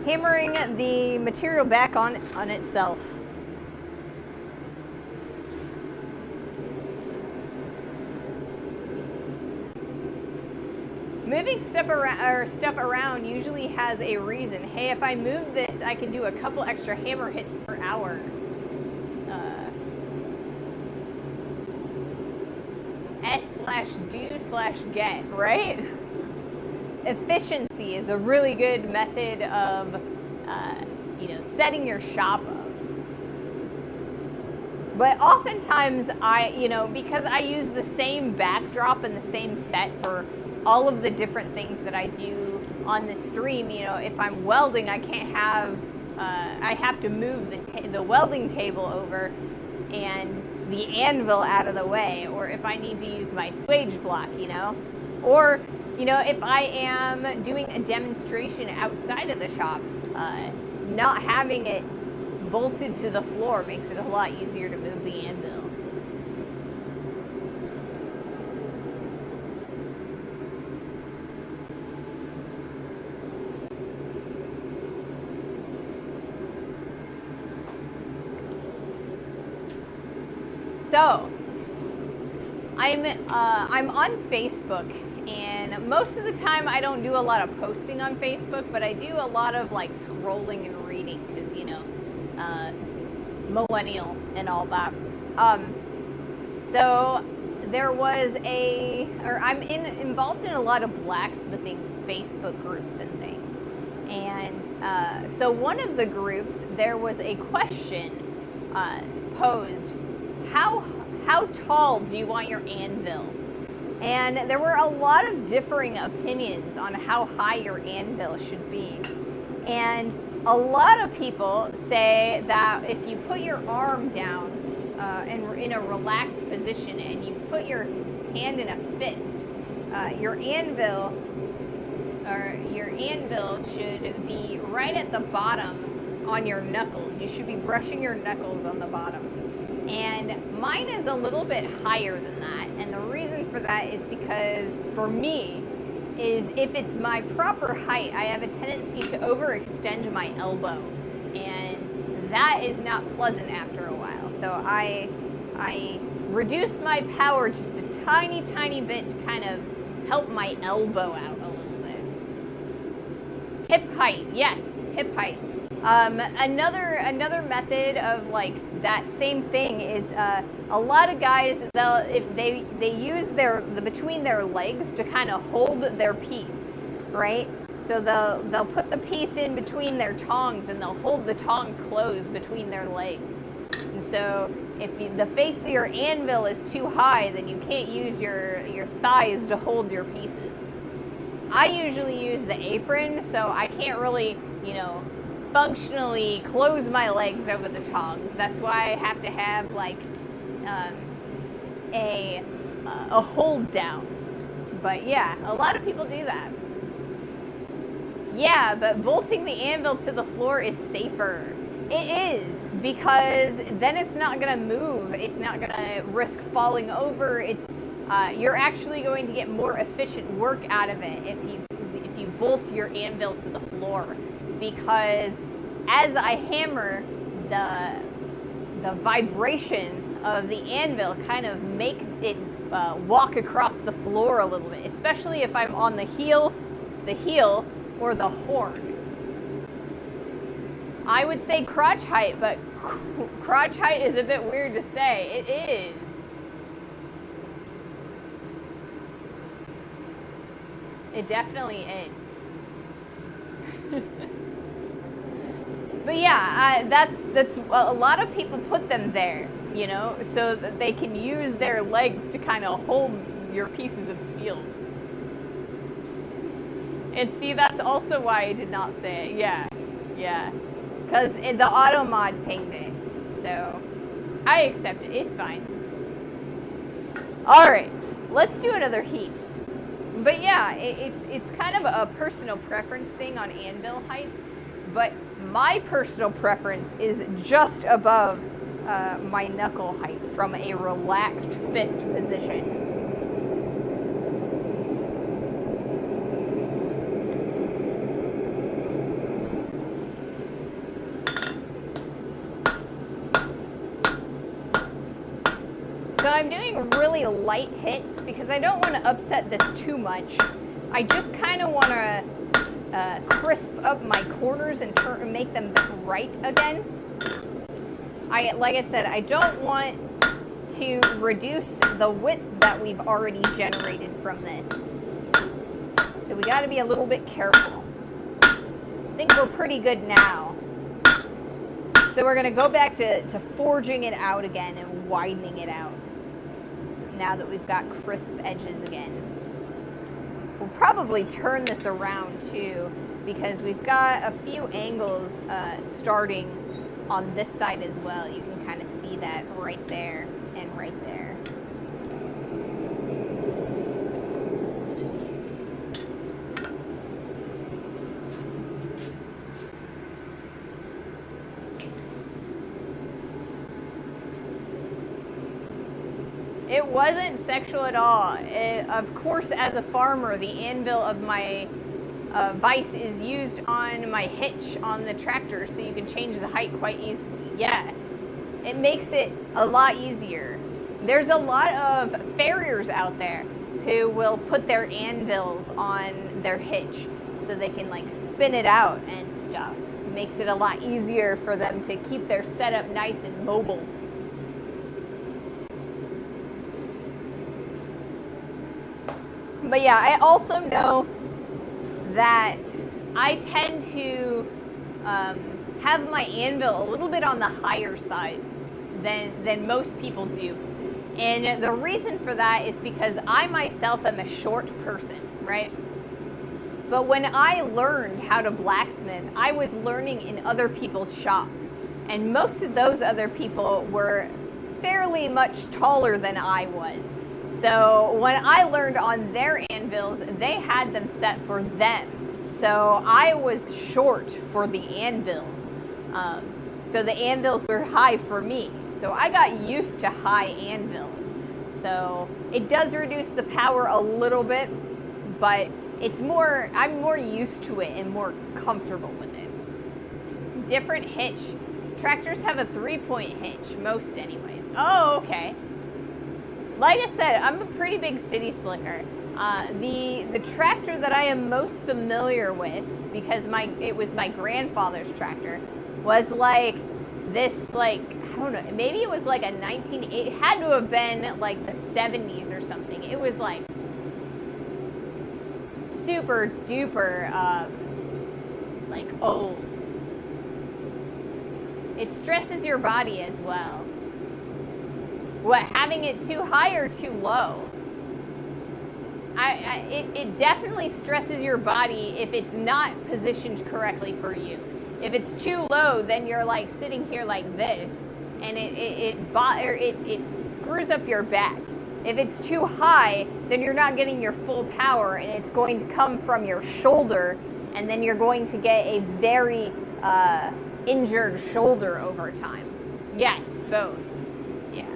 S1: hammering the material back on itself. Moving stuff around usually has a reason. Hey, if I move this, I can do a couple extra hammer hits per hour. S/do/get, right? Efficiency is a really good method of, setting your shop up. But oftentimes because I use the same backdrop and the same set for all of the different things that I do on the stream, if I'm welding, I can't have, I have to move the welding table over and the anvil out of the way, or if I need to use my swage block, or if I am doing a demonstration outside of the shop, not having it bolted to the floor makes it a lot easier to move the anvil. So, I'm on Facebook, and most of the time I don't do a lot of posting on Facebook, but I do a lot of like scrolling and reading because, you know, millennial and all that. So there was I'm involved in a lot of blacksmithing Facebook groups and things. And so one of the groups, there was a question posed, how tall do you want your anvil? And there were a lot of differing opinions on how high your anvil should be. And a lot of people say that if you put your arm down and in a relaxed position and you put your hand in a fist, your anvil should be right at the bottom on your knuckles. You should be brushing your knuckles on the bottom. And mine is a little bit higher than that. And the reason for that is because, for me, is if it's my proper height, I have a tendency to overextend my elbow. And that is not pleasant after a while. So I reduce my power just a tiny, tiny bit to kind of help my elbow out a little bit. Hip height, yes, hip height. Another method of like that same thing is a lot of guys, if they use the between their legs to kind of hold their piece, right? So they'll put the piece in between their tongs and they'll hold the tongs closed between their legs. And so if the face of your anvil is too high, then you can't use your thighs to hold your pieces. I usually use the apron, so I can't really, you know, functionally close my legs over the tongs. That's why I have to have like a hold down. But yeah, a lot of people do that. Yeah, but bolting the anvil to the floor is safer. It is, because then it's not gonna move. It's not gonna risk falling over. You're actually going to get more efficient work out of it if you bolt your anvil to the floor. Because as I hammer, the vibration of the anvil kind of make it walk across the floor a little bit, especially if I'm on the heel or the horn. I would say crotch height, but crotch height is a bit weird to say. It is. It definitely is. But yeah, that's a lot of people put them there, you know, so that they can use their legs to kind of hold your pieces of steel. And see, that's also why I did not say it. Yeah, because the auto mod pinged it, so I accept it. It's fine. All right, let's do another heat. But yeah, it's kind of a personal preference thing on anvil height, but my personal preference is just above my knuckle height from a relaxed fist position. So I'm doing really light hits because I don't want to upset this too much. I just kind of want to crisp up my corners and make them bright again. Like I said, I don't want to reduce the width that we've already generated from this. So we got to be a little bit careful. I think we're pretty good now. So we're going to go back to forging it out again and widening it out. Now that we've got crisp edges again. We'll probably turn this around too, because we've got a few angles starting on this side as well. You can kind of see that right there and right there. It wasn't sexual at all. Of course, as a farmer, the anvil of my vise is used on my hitch on the tractor, so you can change the height quite easily. Yeah, it makes it a lot easier. There's a lot of farriers out there who will put their anvils on their hitch so they can like spin it out and stuff. It makes it a lot easier for them to keep their setup nice and mobile. But yeah, I also know that I tend to have my anvil a little bit on the higher side than most people do. And the reason for that is because I myself am a short person, right? But when I learned how to blacksmith, I was learning in other people's shops. And most of those other people were fairly much taller than I was. So when I learned on their anvils, they had them set for them. So I was short for the anvils. So the anvils were high for me. So I got used to high anvils. So it does reduce the power a little bit, but I'm more used to it and more comfortable with it. Different hitch. Tractors have a 3-point hitch, most anyways. Oh, okay. Like I said, I'm a pretty big city slicker. The tractor that I am most familiar with, because it was my grandfather's tractor, was like this, like, I don't know, maybe it was like it had to have been like the 70s or something. It was like super duper, like old. It stresses your body as well. What, having it too high or too low? It definitely stresses your body if it's not positioned correctly for you. If it's too low, then you're like sitting here like this, and it screws up your back. If it's too high, then you're not getting your full power, and it's going to come from your shoulder, and then you're going to get a very injured shoulder over time. Yes, both. Yeah.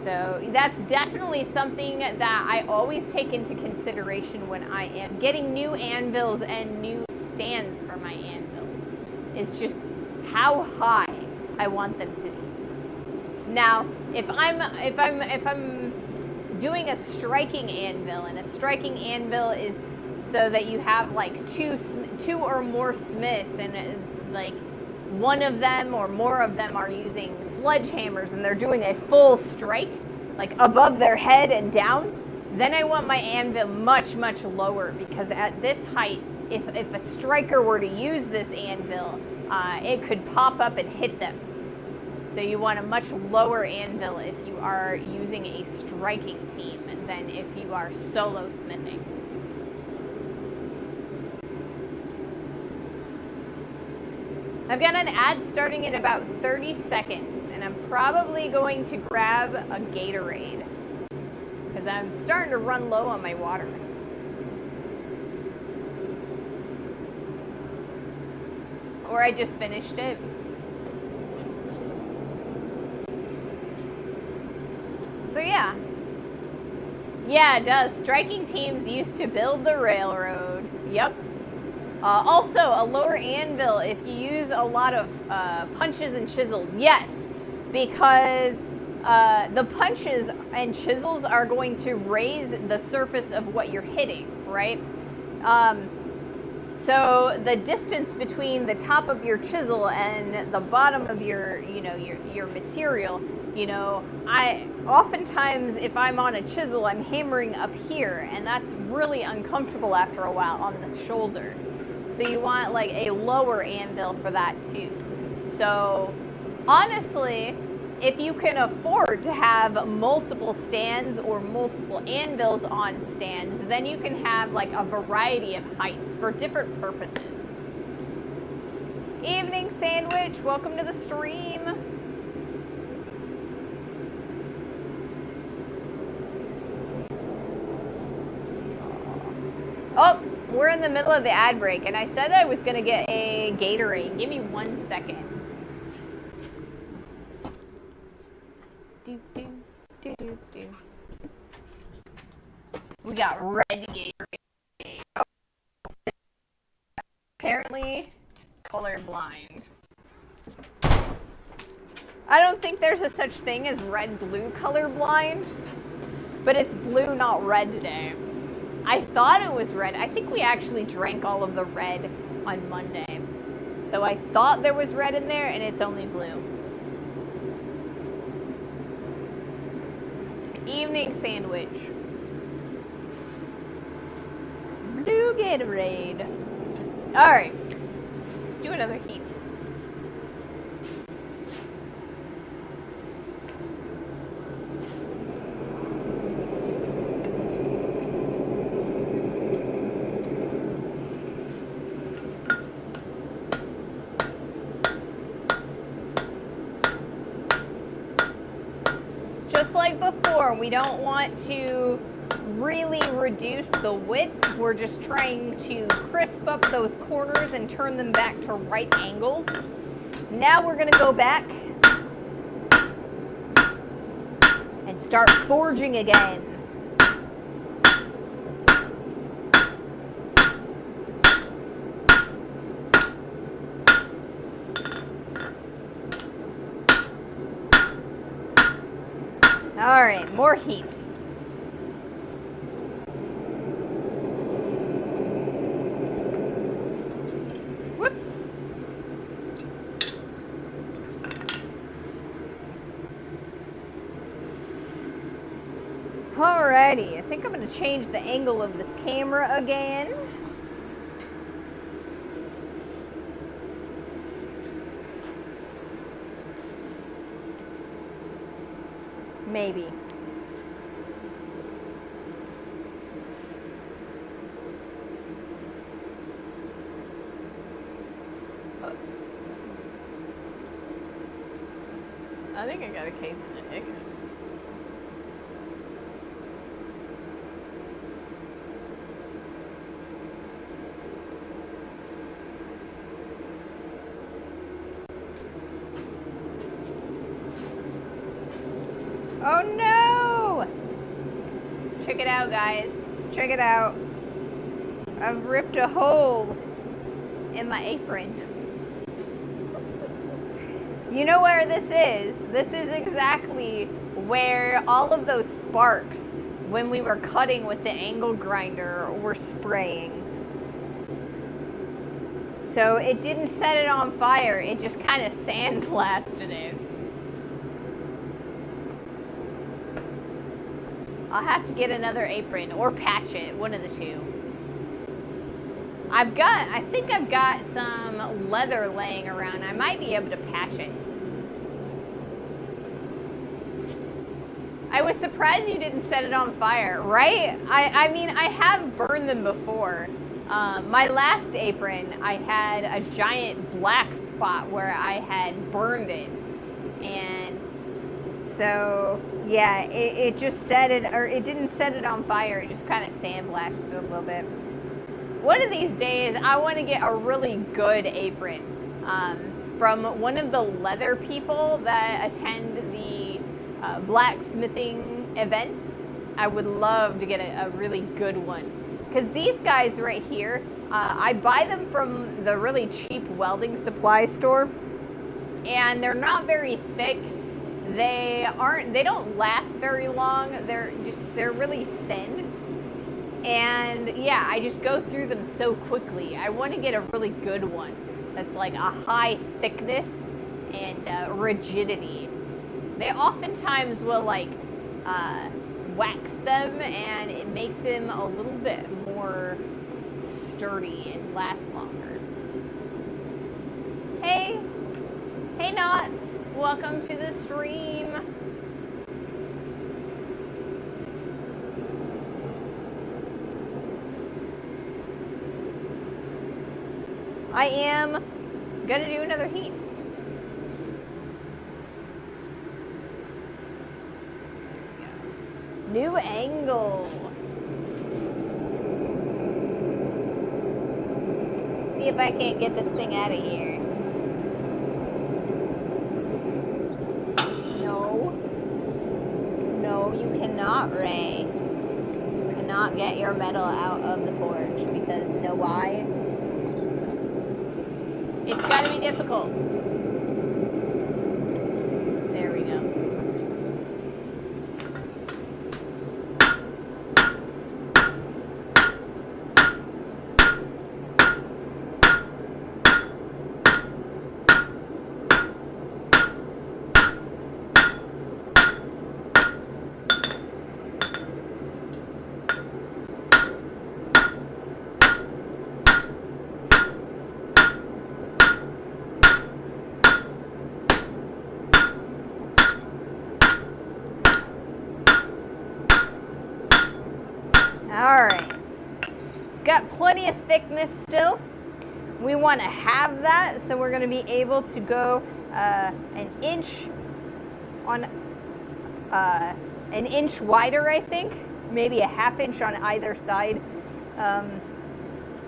S1: So that's definitely something that I always take into consideration when I am getting new anvils and new stands for my anvils. It's just how high I want them to be. Now, if I'm doing a striking anvil, and a striking anvil is so that you have like two or more smiths, and like one of them or more of them are using sledgehammers and they're doing a full strike, like above their head and down, then I want my anvil much, much lower, because at this height, if a striker were to use this anvil, it could pop up and hit them. So you want a much lower anvil if you are using a striking team than if you are solo smithing. I've got an ad starting in about 30 seconds, and I'm probably going to grab a Gatorade, because I'm starting to run low on my water. Or I just finished it. So yeah. Yeah, it does. Striking teams used to build the railroad. Yep. Also, a lower anvil if you use a lot of punches and chisels. Yes, because the punches and chisels are going to raise the surface of what you're hitting, right? So the distance between the top of your chisel and the bottom of your material, I oftentimes, if I'm on a chisel, I'm hammering up here, and that's really uncomfortable after a while on the shoulder. So you want like a lower anvil for that too. So honestly, if you can afford to have multiple stands or multiple anvils on stands, then you can have like a variety of heights for different purposes. Evening Sandwich, welcome to the stream. Oh, we're in the middle of the ad break, and I said I was going to get a Gatorade. Give me 1 second. We got red Gatorade. Apparently, colorblind. I don't think there's a such thing as red-blue colorblind, But it's blue, not red today. I thought it was red. I think we actually drank all of the red on Monday. So I thought there was red in there, and it's only blue. Evening sandwich. Blue Gatorade. Alright. Let's do another heat. Just like before, we don't want to really reduce the width. We're just trying to crisp up those corners and turn them back to right angles. Now we're going to go back and start forging again. All right, more heat. Whoops. Alrighty, I think I'm going to change the angle of this camera again. Maybe. I think I got a case of the hiccups. Oh no! Check it out, guys. Check it out. I've ripped a hole in my apron. You know where this is? This is exactly where all of those sparks, when we were cutting with the angle grinder, were spraying. So it didn't set it on fire, it just kind of sandblasted it. I'll have to get another apron or patch it, one of the two. I think I've got some leather laying around. I might be able to patch it. I was surprised you didn't set it on fire, right? I mean, I have burned them before. My last apron, I had a giant black spot where I had burned it. And so, yeah, it just set it, or it didn't set it on fire. It just kind of sandblasted it a little bit. One of these days, I want to get a really good apron from one of the leather people that attend the blacksmithing events. I would love to get a really good one. Because these guys right here, I buy them from the really cheap welding supply store. And they're not very thick. They don't last very long. They're really thin. And yeah, I just go through them so quickly. I want to get a really good one that's like a high thickness and rigidity. They oftentimes will like wax them, and it makes them a little bit more sturdy and last longer. Hey Knots, welcome to the stream. I am gonna do another heat. New angle. See if I can't get this thing out of here. No, you cannot, Ray. You cannot get your metal out of the forge because you know why? It's gotta be difficult. There we go. plenty of thickness still. We want to have that, so we're going to be able to go an inch wider, I think, maybe a half inch on either side,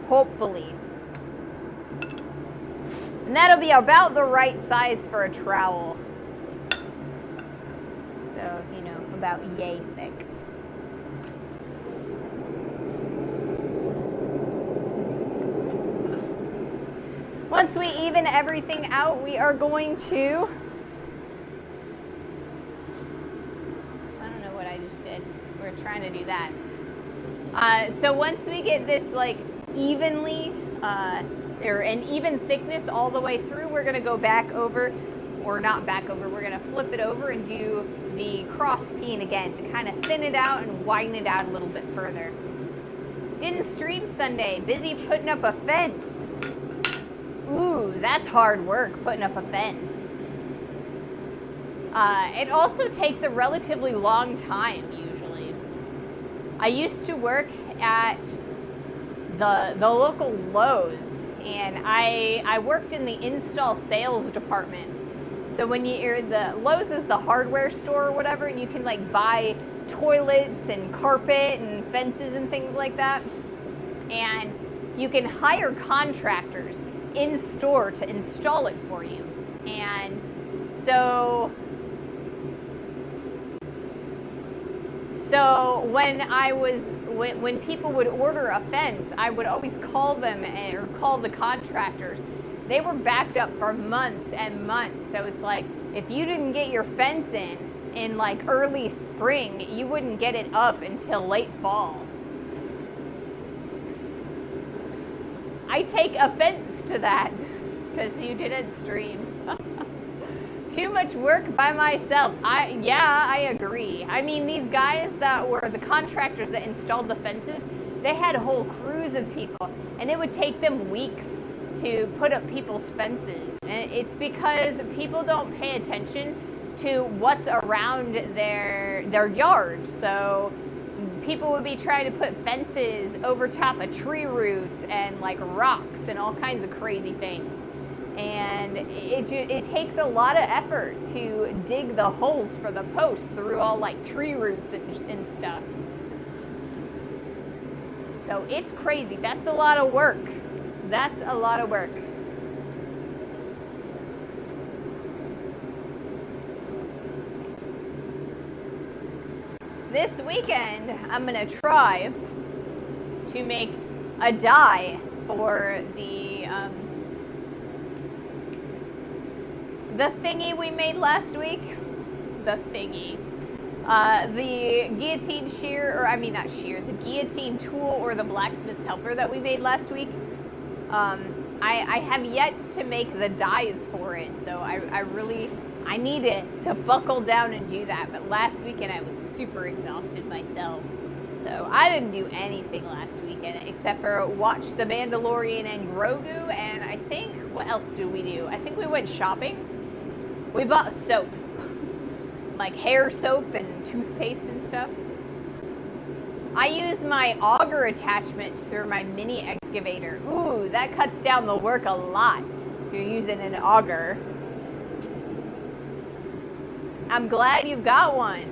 S1: hopefully. And that'll be about the right size for a trowel. So, you know, about yay thick. Once we even everything out, we are going to, I don't know what I just did. We're trying to do that. So once we get this like evenly, or an even thickness all the way through, we're gonna go back over, or not back over, we're gonna flip it over and do the cross peen again to kind of thin it out and widen it out a little bit further. Didn't stream Sunday, busy putting up a fence. Ooh, that's hard work, putting up a fence. It also takes a relatively long time, usually. I used to work at the local Lowe's, and I worked in the install sales department. So when the Lowe's is the hardware store or whatever, and you can like buy toilets and carpet and fences and things like that. And you can hire contractors in store to install it for you. And so when people would order a fence, I would always call them or call the contractors. They were backed up for months and months. So it's like, if you didn't get your fence in like early spring, you wouldn't get it up until late fall. I take offense to that because you didn't stream. Too much work by myself. I agree. I mean, these guys that were the contractors that installed the fences, they had whole crews of people, and it would take them weeks to put up people's fences. And it's because people don't pay attention to what's around their yard. So people would be trying to put fences over top of tree roots and like rocks and all kinds of crazy things. And it takes a lot of effort to dig the holes for the posts through all like tree roots and stuff. So it's crazy. That's a lot of work. That's a lot of work. This weekend, I'm gonna try to make a die for the thingy we made last week. The thingy. The guillotine shear, or I mean not shear, the guillotine tool or the blacksmith's helper that we made last week. I have yet to make the dies for it, so I need it to buckle down and do that. But last weekend I was super exhausted myself, so I didn't do anything last weekend except for watch The Mandalorian and Grogu, and I think, what else did we do? I think we went shopping. We bought soap, like hair soap and toothpaste and stuff. I use my auger attachment for my mini excavator. Ooh, that cuts down the work a lot if you're using an auger. I'm glad you've got one.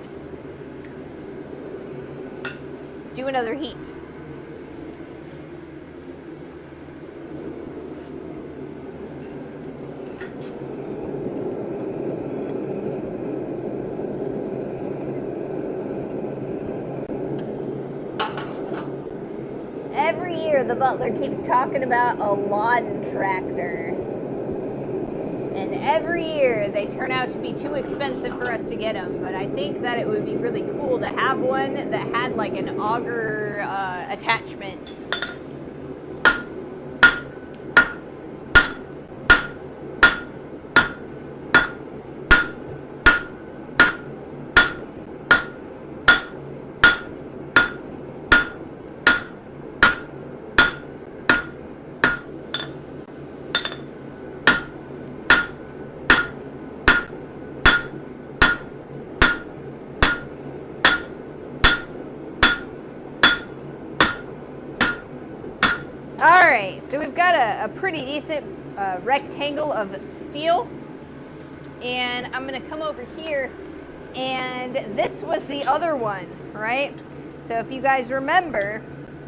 S1: Let's do another heat. Every year the butler keeps talking about a lawn tractor. And every year they turn out to be too expensive for us to get them. But I think that it would be really cool to have one that had like an auger attachment. All right, so we've got a pretty decent rectangle of steel, and I'm gonna come over here, and this was the other one, right? So if you guys remember,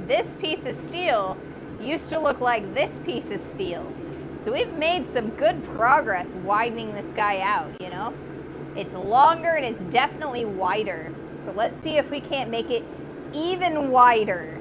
S1: this piece of steel used to look like this piece of steel. So we've made some good progress widening this guy out, you know? It's longer and it's definitely wider. So let's see if we can't make it even wider.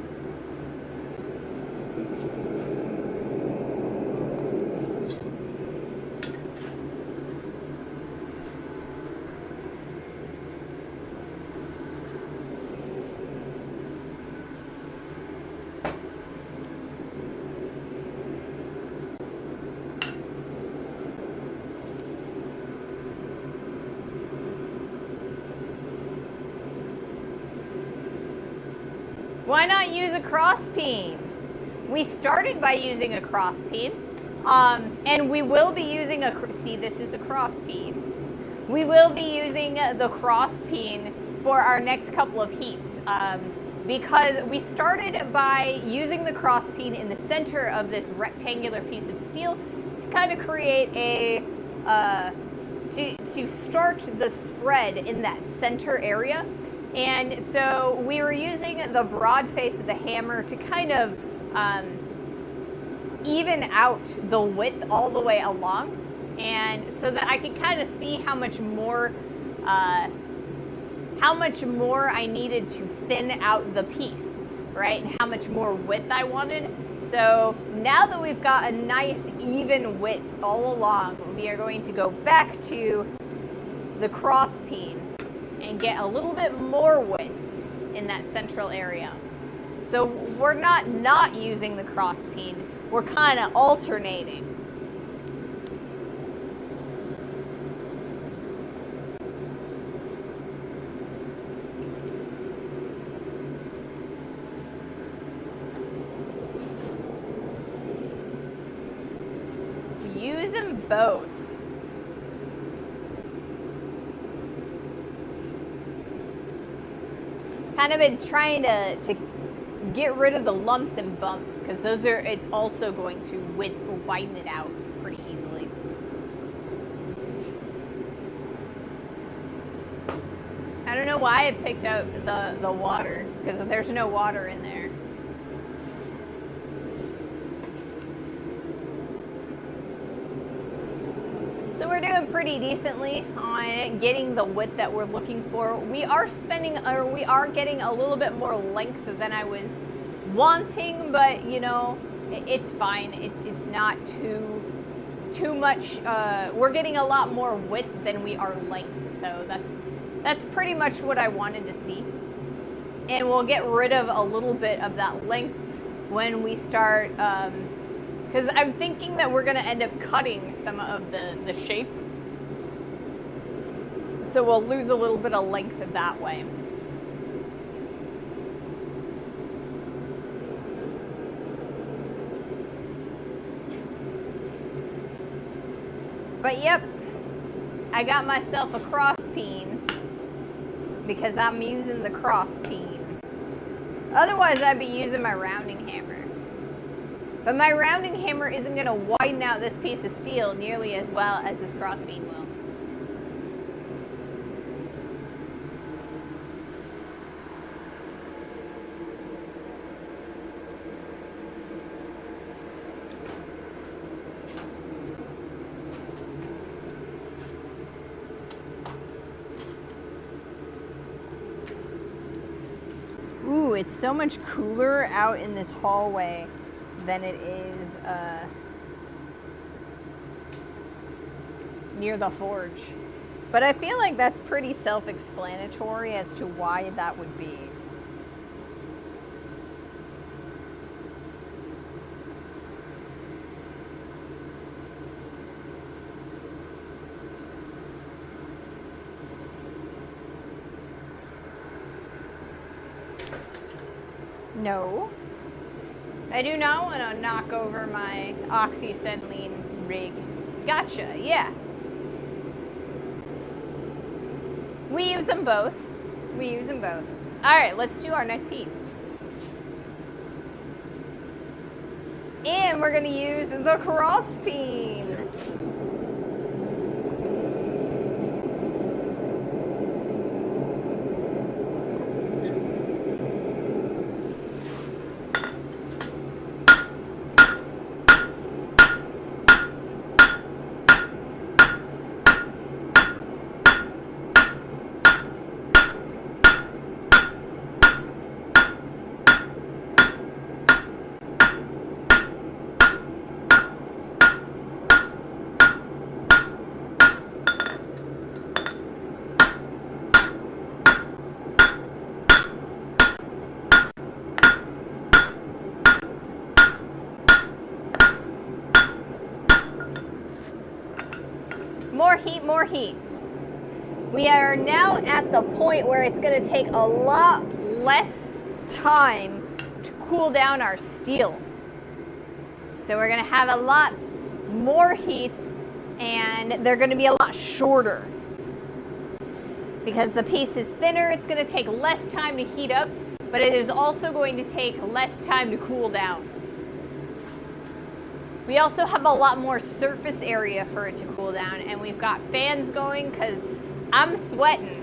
S1: Why not use a cross peen? We started by using a cross peen, and we will be using see, this is a cross peen. We will be using the cross peen for our next couple of heats, because we started by using the cross peen in the center of this rectangular piece of steel to kind of create a, to start the spread in that center area. And so we were using the broad face of the hammer to kind of even out the width all the way along, and so that I could kind of see how much more I needed to thin out the piece, right? And how much more width I wanted. So now that we've got a nice even width all along, we are going to go back to the cross peen and get a little bit more width in that central area. So we're not using the cross peen, we're kind of alternating. Use them both. Kind of been trying to get rid of the lumps and bumps, because it's also going to widen it out pretty easily. I don't know why I picked out the water, because there's no water in there. So we're doing pretty decently on getting the width that we're looking for. We are getting a little bit more length than I was wanting, but you know, it's fine. It's not too much. We're getting a lot more width than we are length, so that's pretty much what I wanted to see. And we'll get rid of a little bit of that length when we start. Because I'm thinking that we're going to end up cutting some of the shape. So we'll lose a little bit of length that way. But yep, I got myself a cross peen because I'm using the cross peen. Otherwise, I'd be using my rounding hammer. But my rounding hammer isn't going to widen out this piece of steel nearly as well as this cross peen will. Ooh, it's so much cooler out in this hallway than it is near the forge. But I feel like that's pretty self-explanatory as to why that would be. No. I do not want to knock over my oxyacetylene rig. Gotcha, yeah. We use them both. We use them both. Alright, let's do our next heat. and we're going to use the cross peen. More heat, more heat. We are now at the point where it's going to take a lot less time to cool down our steel. So we're going to have a lot more heats, and they're going to be a lot shorter. Because the piece is thinner, it's going to take less time to heat up, but it is also going to take less time to cool down. We also have a lot more surface area for it to cool down, and we've got fans going because I'm sweating.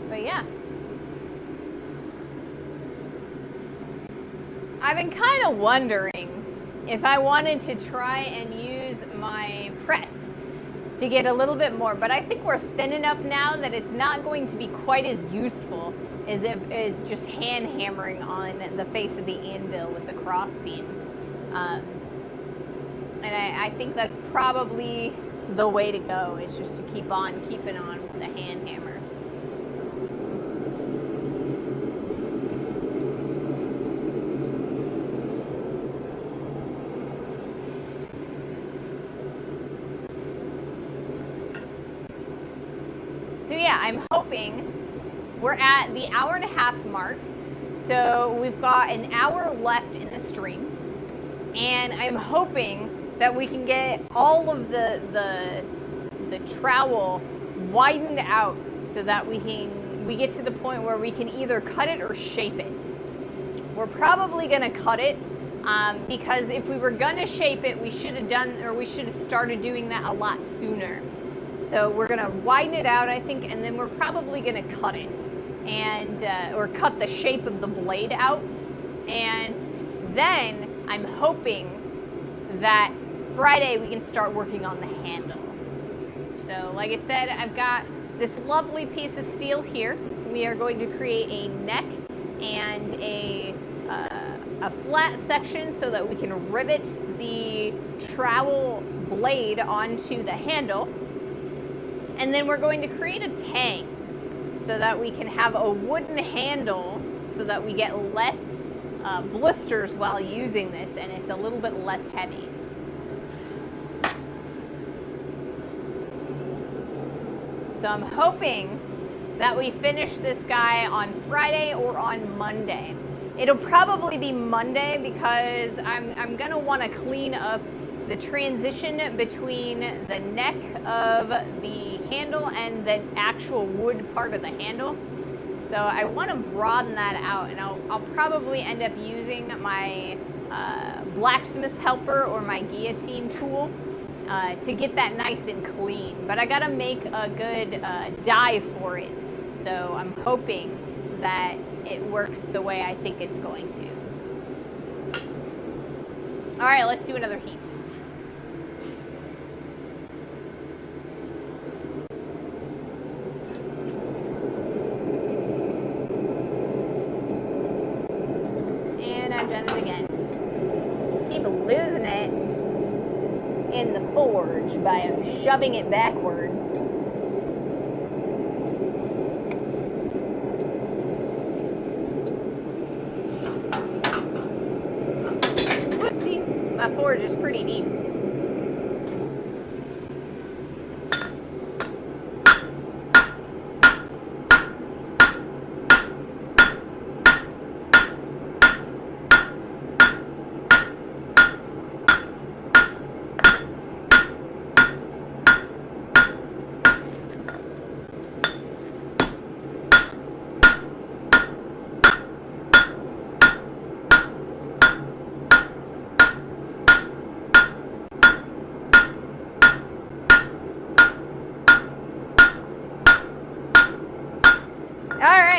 S1: But yeah. I've been kind of wondering if I wanted to try and use my press to get a little bit more, but I think we're thin enough now that it's not going to be quite as useful as just hand hammering on the face of the anvil with the cross beam. And I think that's probably the way to go, is just to keep on keeping on with the hand hammer. So yeah, I'm hoping we're at the hour and a half mark. So we've got an hour left in the stream, and I'm hoping that we can get all of the trowel widened out so that we get to the point where we can either cut it or shape it. We're probably gonna cut it because if we were gonna shape it, we should have started doing that a lot sooner. So we're gonna widen it out, I think, and then we're probably gonna cut it, and or cut the shape of the blade out. And then I'm hoping that Friday we can start working on the handle. So like I said, I've got this lovely piece of steel here. We are going to create a neck and a flat section so that we can rivet the trowel blade onto the handle. And then we're going to create a tang so that we can have a wooden handle so that we get less blisters while using this, and it's a little bit less heavy. So I'm hoping that we finish this guy on Friday or on Monday. It'll probably be Monday because I'm gonna want to clean up the transition between the neck of the handle and the actual wood part of the handle. So I want to broaden that out, and I'll probably end up using my blacksmith helper or my guillotine tool to get that nice and clean. But I gotta make a good die for it. So I'm hoping that it works the way I think it's going to. All right, let's do another heat. I've done it again. Keep losing it in the forge by shoving it backwards. Whoopsie, my forge is pretty deep.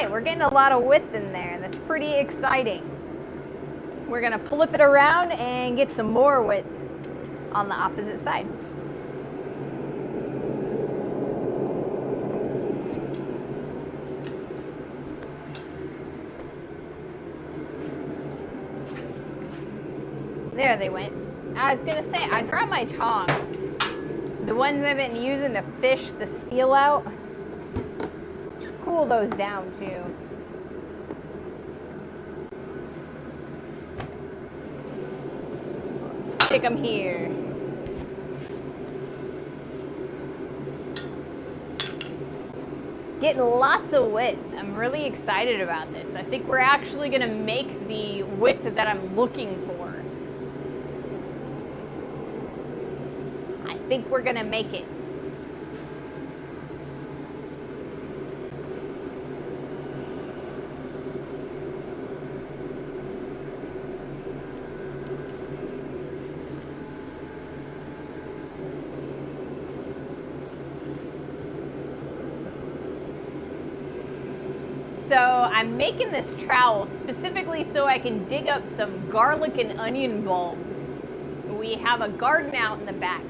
S1: Okay, we're getting a lot of width in there. That's pretty exciting. We're gonna flip it around and get some more width on the opposite side. There they went. I was gonna say, I dropped my tongs. The ones I've been using to fish the steel out. Let's cool those down too. Stick them here. Getting lots of width. I'm really excited about this. I think we're actually gonna make the width that I'm looking for. I think we're gonna make it. So I'm making this trowel specifically so I can dig up some garlic and onion bulbs. We have a garden out in the back,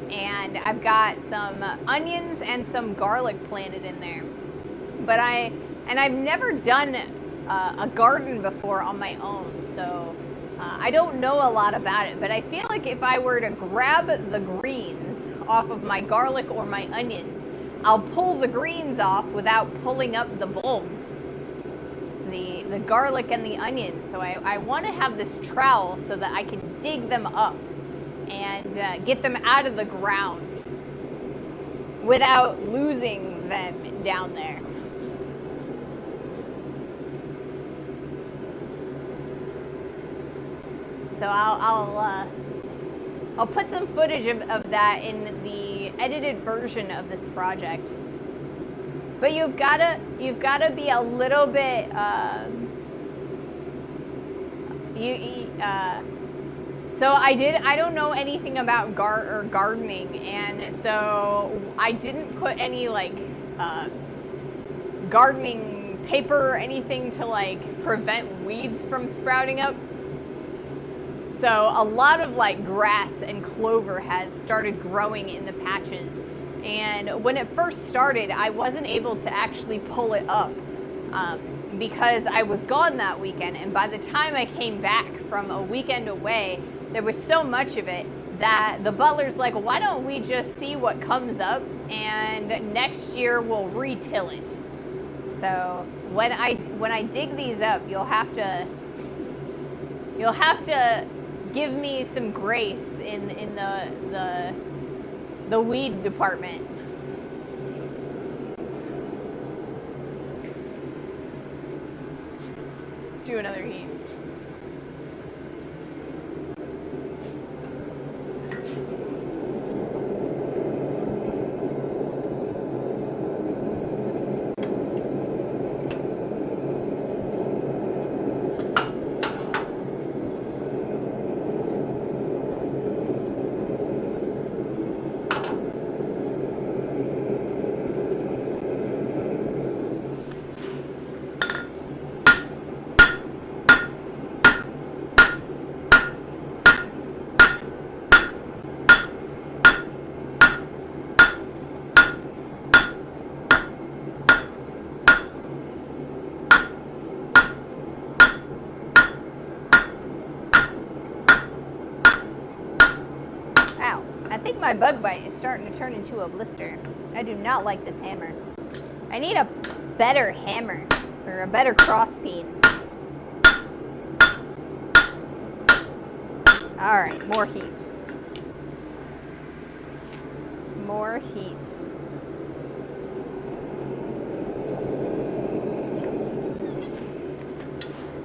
S1: and I've got some onions and some garlic planted in there. But I've never done a garden before on my own, so I don't know a lot about it. But I feel like if I were to grab the greens off of my garlic or my onions, I'll pull the greens off without pulling up the bulbs, the garlic and the onions. So I want to have this trowel so that I can dig them up and get them out of the ground without losing them down there. So I'll put some footage of that in the edited version of this project. But you've gotta be a little bit so I don't know anything about gardening, and so I didn't put any like gardening paper or anything to like prevent weeds from sprouting up. So a lot of like grass and clover has started growing in the patches. And when it first started, I wasn't able to actually pull it up because I was gone that weekend. And by the time I came back from a weekend away, there was so much of it that the butler's like, why don't we just see what comes up, and next year we'll re-till it. So when I dig these up, you'll have to give me some grace in the weed department. Let's do another heat. I think my bug bite is starting to turn into a blister. I do not like this hammer. I need a better hammer, or a better cross peen. Alright, more heat. More heat.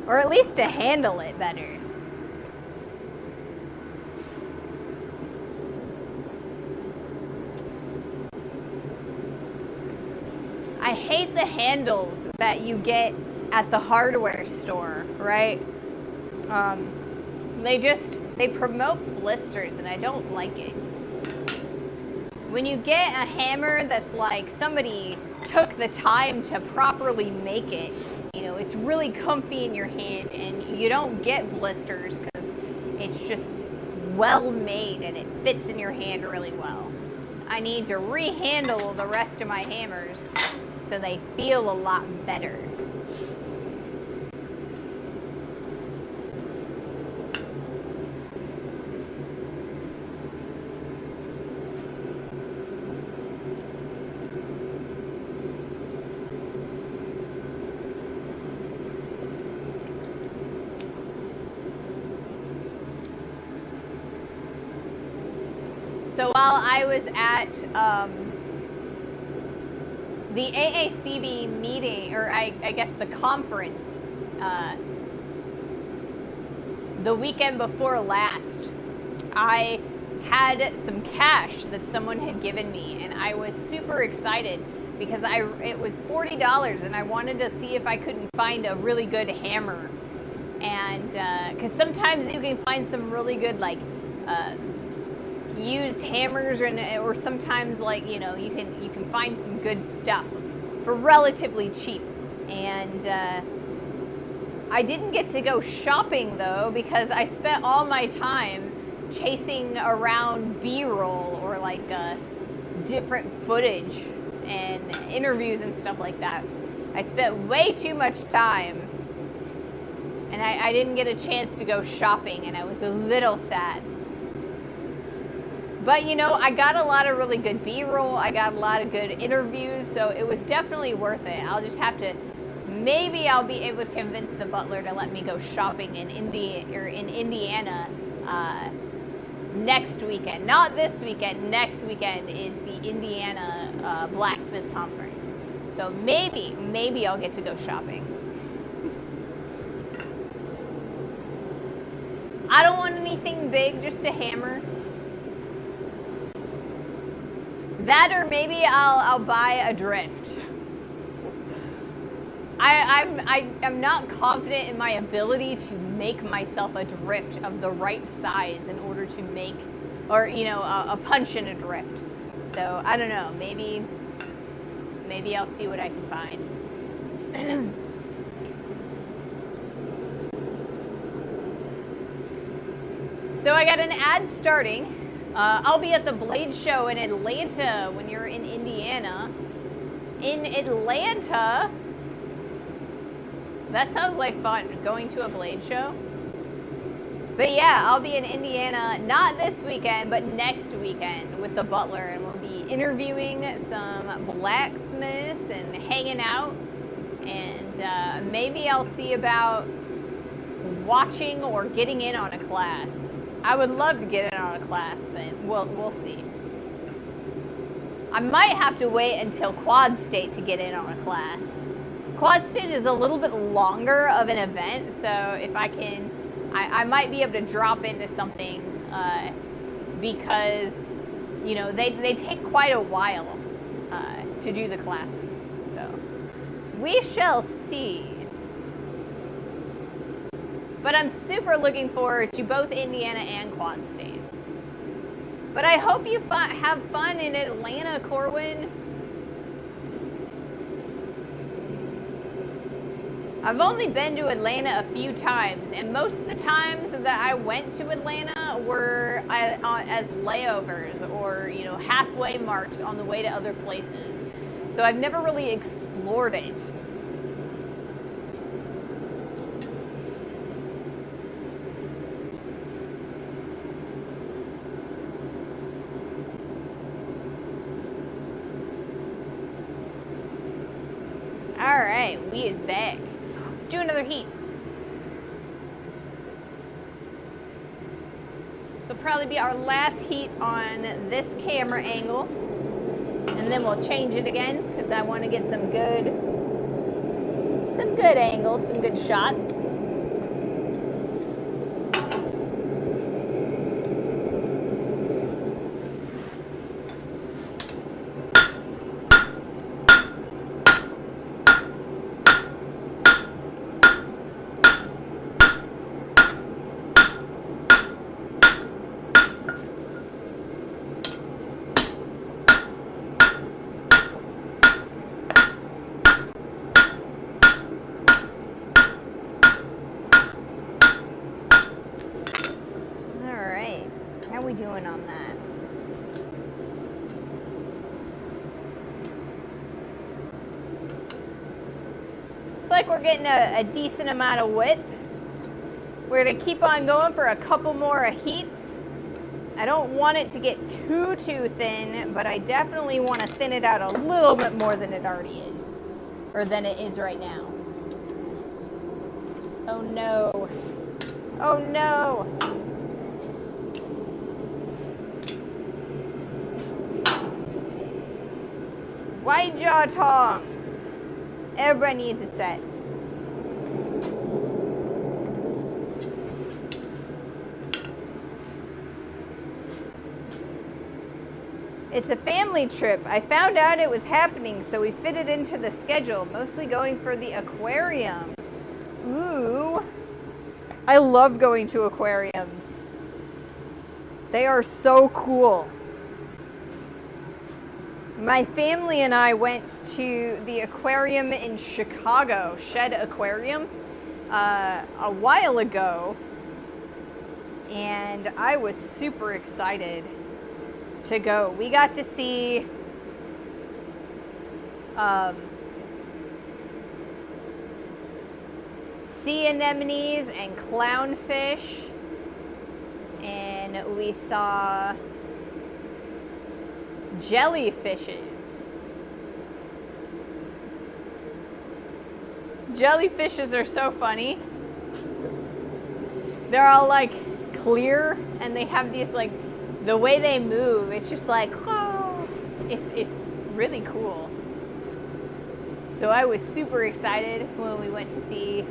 S1: Or at least to handle it better. I hate the handles that you get at the hardware store, right? They promote blisters, and I don't like it. When you get a hammer that's like somebody took the time to properly make it. You know, it's really comfy in your hand and you don't get blisters because it's just well made and it fits in your hand really well. I need to rehandle the rest of my hammers so they feel a lot better. So while I was at the AACB meeting, or I guess the conference, the weekend before last, I had some cash that someone had given me, and I was super excited because it was $40, and I wanted to see if I couldn't find a really good hammer, and because sometimes you can find some really good like used hammers, or sometimes like you can find some good stuff for relatively cheap, and I didn't get to go shopping though because I spent all my time chasing around B-roll or like different footage and interviews and stuff like that. I spent way too much time and I didn't get a chance to go shopping, and I was a little sad. But you know, I got a lot of really good B-roll, I got a lot of good interviews, so it was definitely worth it. I'll just have to, maybe I'll be able to convince the butler to let me go shopping in Indiana next weekend. Not this weekend, next weekend is the Indiana Blacksmith Conference. So maybe I'll get to go shopping. I don't want anything big, just a hammer. That, or maybe I'll buy a drift. I'm not confident in my ability to make myself a drift of the right size in order to make, or you know, a punch in a drift. So I don't know. Maybe I'll see what I can find. So I got an ad starting. I'll be at the Blade Show in Atlanta when you're in Indiana. In Atlanta, that sounds like fun, going to a Blade Show. But yeah, I'll be in Indiana, not this weekend, but next weekend with the butler, and we'll be interviewing some blacksmiths and hanging out. And maybe I'll see about watching or getting in on a class. I would love to get in on a class, but we'll see. I might have to wait until Quad State to get in on a class. Quad State is a little bit longer of an event, so if I can, I might be able to drop into something because, you know, they take quite a while to do the classes. So we shall see. But I'm super looking forward to both Indiana and Quad State. But I hope you have fun in Atlanta, Corwin. I've only been to Atlanta a few times, and most of the times that I went to Atlanta were as layovers or, you know, halfway marks on the way to other places. So I've never really explored it. Alright, we is back. Let's do another heat. This will probably be our last heat on this camera angle. And then we'll change it again because I want to get some good angles, some good shots. we doing on that? It's like we're getting a decent amount of width. We're gonna keep on going for a couple more heats. I don't want it to get too thin, but I definitely want to thin it out a little bit more than it already is, or than it is right now. Oh no. Oh no. White jaw tongs. Everybody needs a set. It's a family trip. I found out it was happening, so we fit it into the schedule, mostly going for the aquarium. Ooh. I love going to aquariums. They are so cool. My family and I went to the aquarium in Chicago, Shed Aquarium, a while ago, and I was super excited to go. We got to see sea anemones and clownfish, and we saw jellyfishes. Jellyfishes are so funny. They're all like clear, and they have these like, the way they move, it's just like, oh, it's really cool. So I was super excited when we went to see,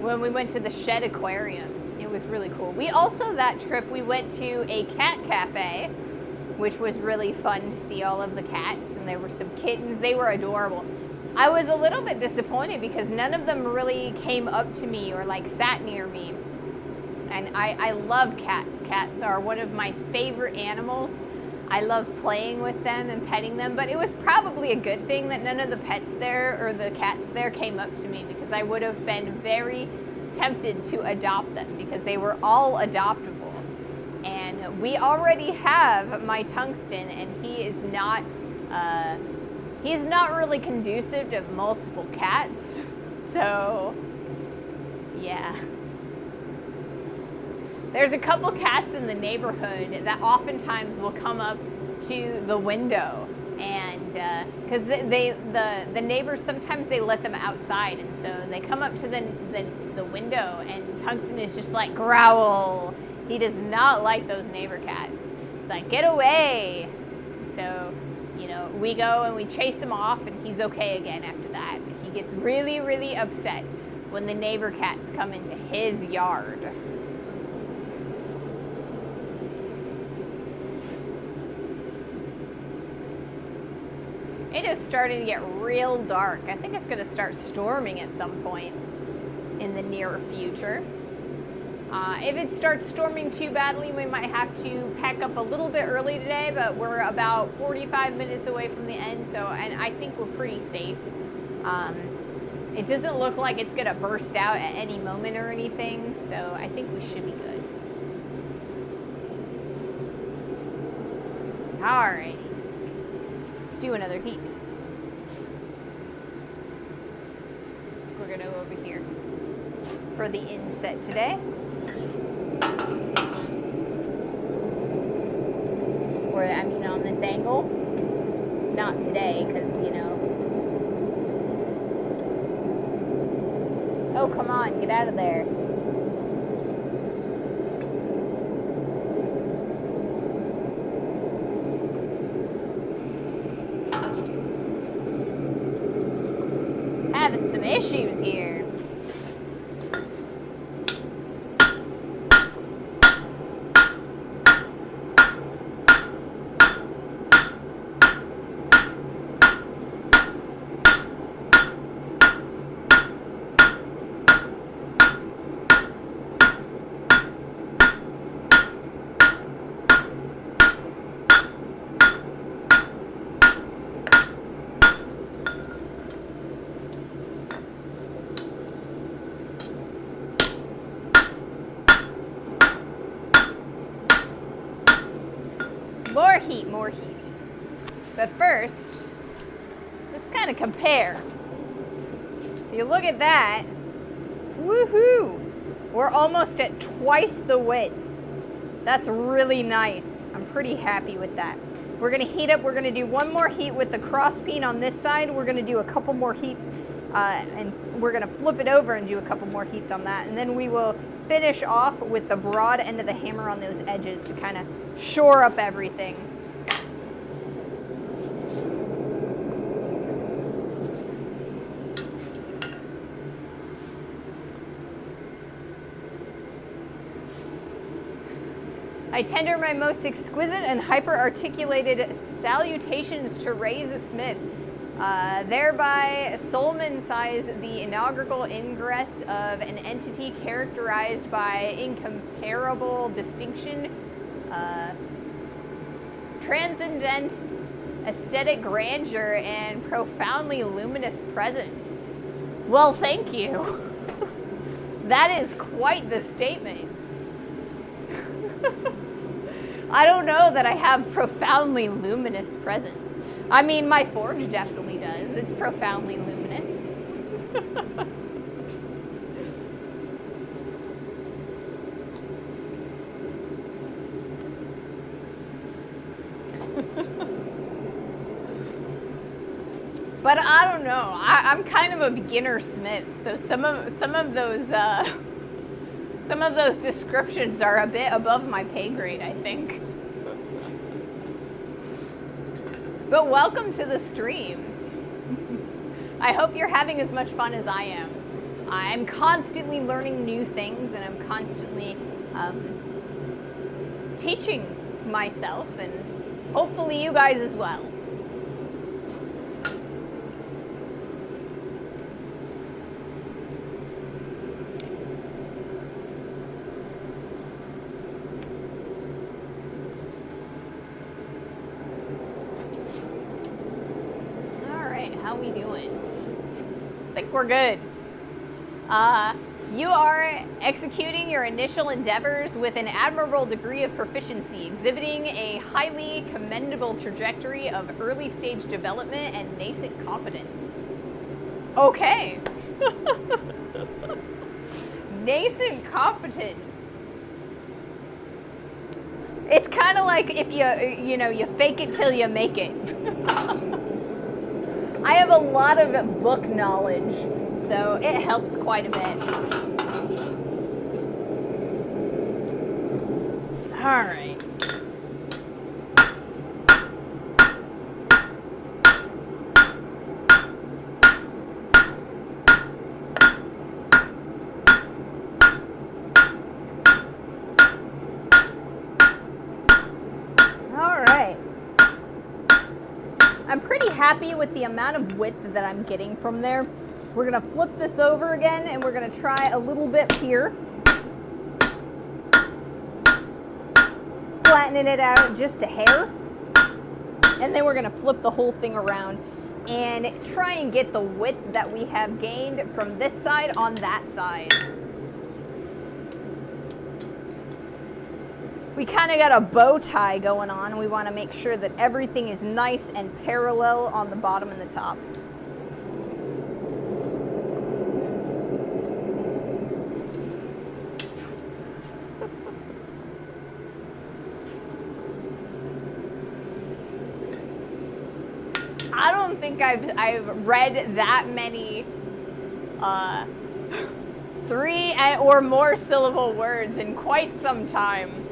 S1: when we went to the Shed Aquarium. It was really cool. We also, that trip, we went to a cat cafe, which was really fun to see all of the cats, and there were some kittens. They were adorable. I was a little bit disappointed because none of them really came up to me or like sat near me. And I love cats. Cats are one of my favorite animals. I love playing with them and petting them, but it was probably a good thing that none of the pets there or the cats there came up to me, because I would have been very tempted to adopt them because they were all adoptable. And we already have my Tungsten, and he is not really conducive to multiple cats. So yeah. There's a couple cats in the neighborhood that oftentimes will come up to the window, and because the neighbors, sometimes they let them outside, and so they come up to the window, and Tungsten is just like, growl. He does not like those neighbor cats. It's like, get away. So, you know, we go and we chase him off, and he's okay again after that. But he gets really, really upset when the neighbor cats come into his yard. It is starting to get real dark. I think it's going to start storming at some point in the near future. If it starts storming too badly, we might have to pack up a little bit early today, but we're about 45 minutes away from the end, and I think we're pretty safe. It doesn't look like it's going to burst out at any moment or anything, so I think we should be good. Alrighty. Do another heat. We're gonna go over here for the inset today. Or I mean on this angle. Not today, because you know. Oh, come on, get out of there. Having some issues here. More heat, more heat. But first, let's kind of compare. You look at that, woohoo! We're almost at twice the width. That's really nice. I'm pretty happy with that. We're gonna heat up, we're gonna do one more heat with the cross peen on this side. We're gonna do a couple more heats, and we're gonna flip it over and do a couple more heats on that. And then we will finish off with the broad end of the hammer on those edges to kind of shore up everything. I tender my most exquisite and hyper-articulated salutations to Ray Smith, thereby Solman-size the inaugural ingress of an entity characterized by incomparable distinction, transcendent aesthetic grandeur, and profoundly luminous presence. Well, thank you. That is quite the statement. I don't know that I have profoundly luminous presence. I mean, my forge definitely does. It's profoundly luminous. But I don't know. I'm kind of a beginner smith, so some of those descriptions are a bit above my pay grade, I think. But welcome to the stream. I hope you're having as much fun as I am. I'm constantly learning new things, and I'm constantly teaching myself, and hopefully you guys as well. How we doing? I think we're good. You are executing your initial endeavors with an admirable degree of proficiency, exhibiting a highly commendable trajectory of early stage development and nascent competence. Okay. Nascent competence. It's kind of like if you fake it till you make it. I have a lot of book knowledge, so it helps quite a bit. All right. I'm pretty happy with the amount of width that I'm getting from there. We're gonna flip this over again, and we're gonna try a little bit here. Flattening it out just a hair. And then we're gonna flip the whole thing around and try and get the width that we have gained from this side on that side. We kind of got a bow tie going on. We want to make sure that everything is nice and parallel on the bottom and the top. I don't think I've read that many 3 or more syllable words in quite some time.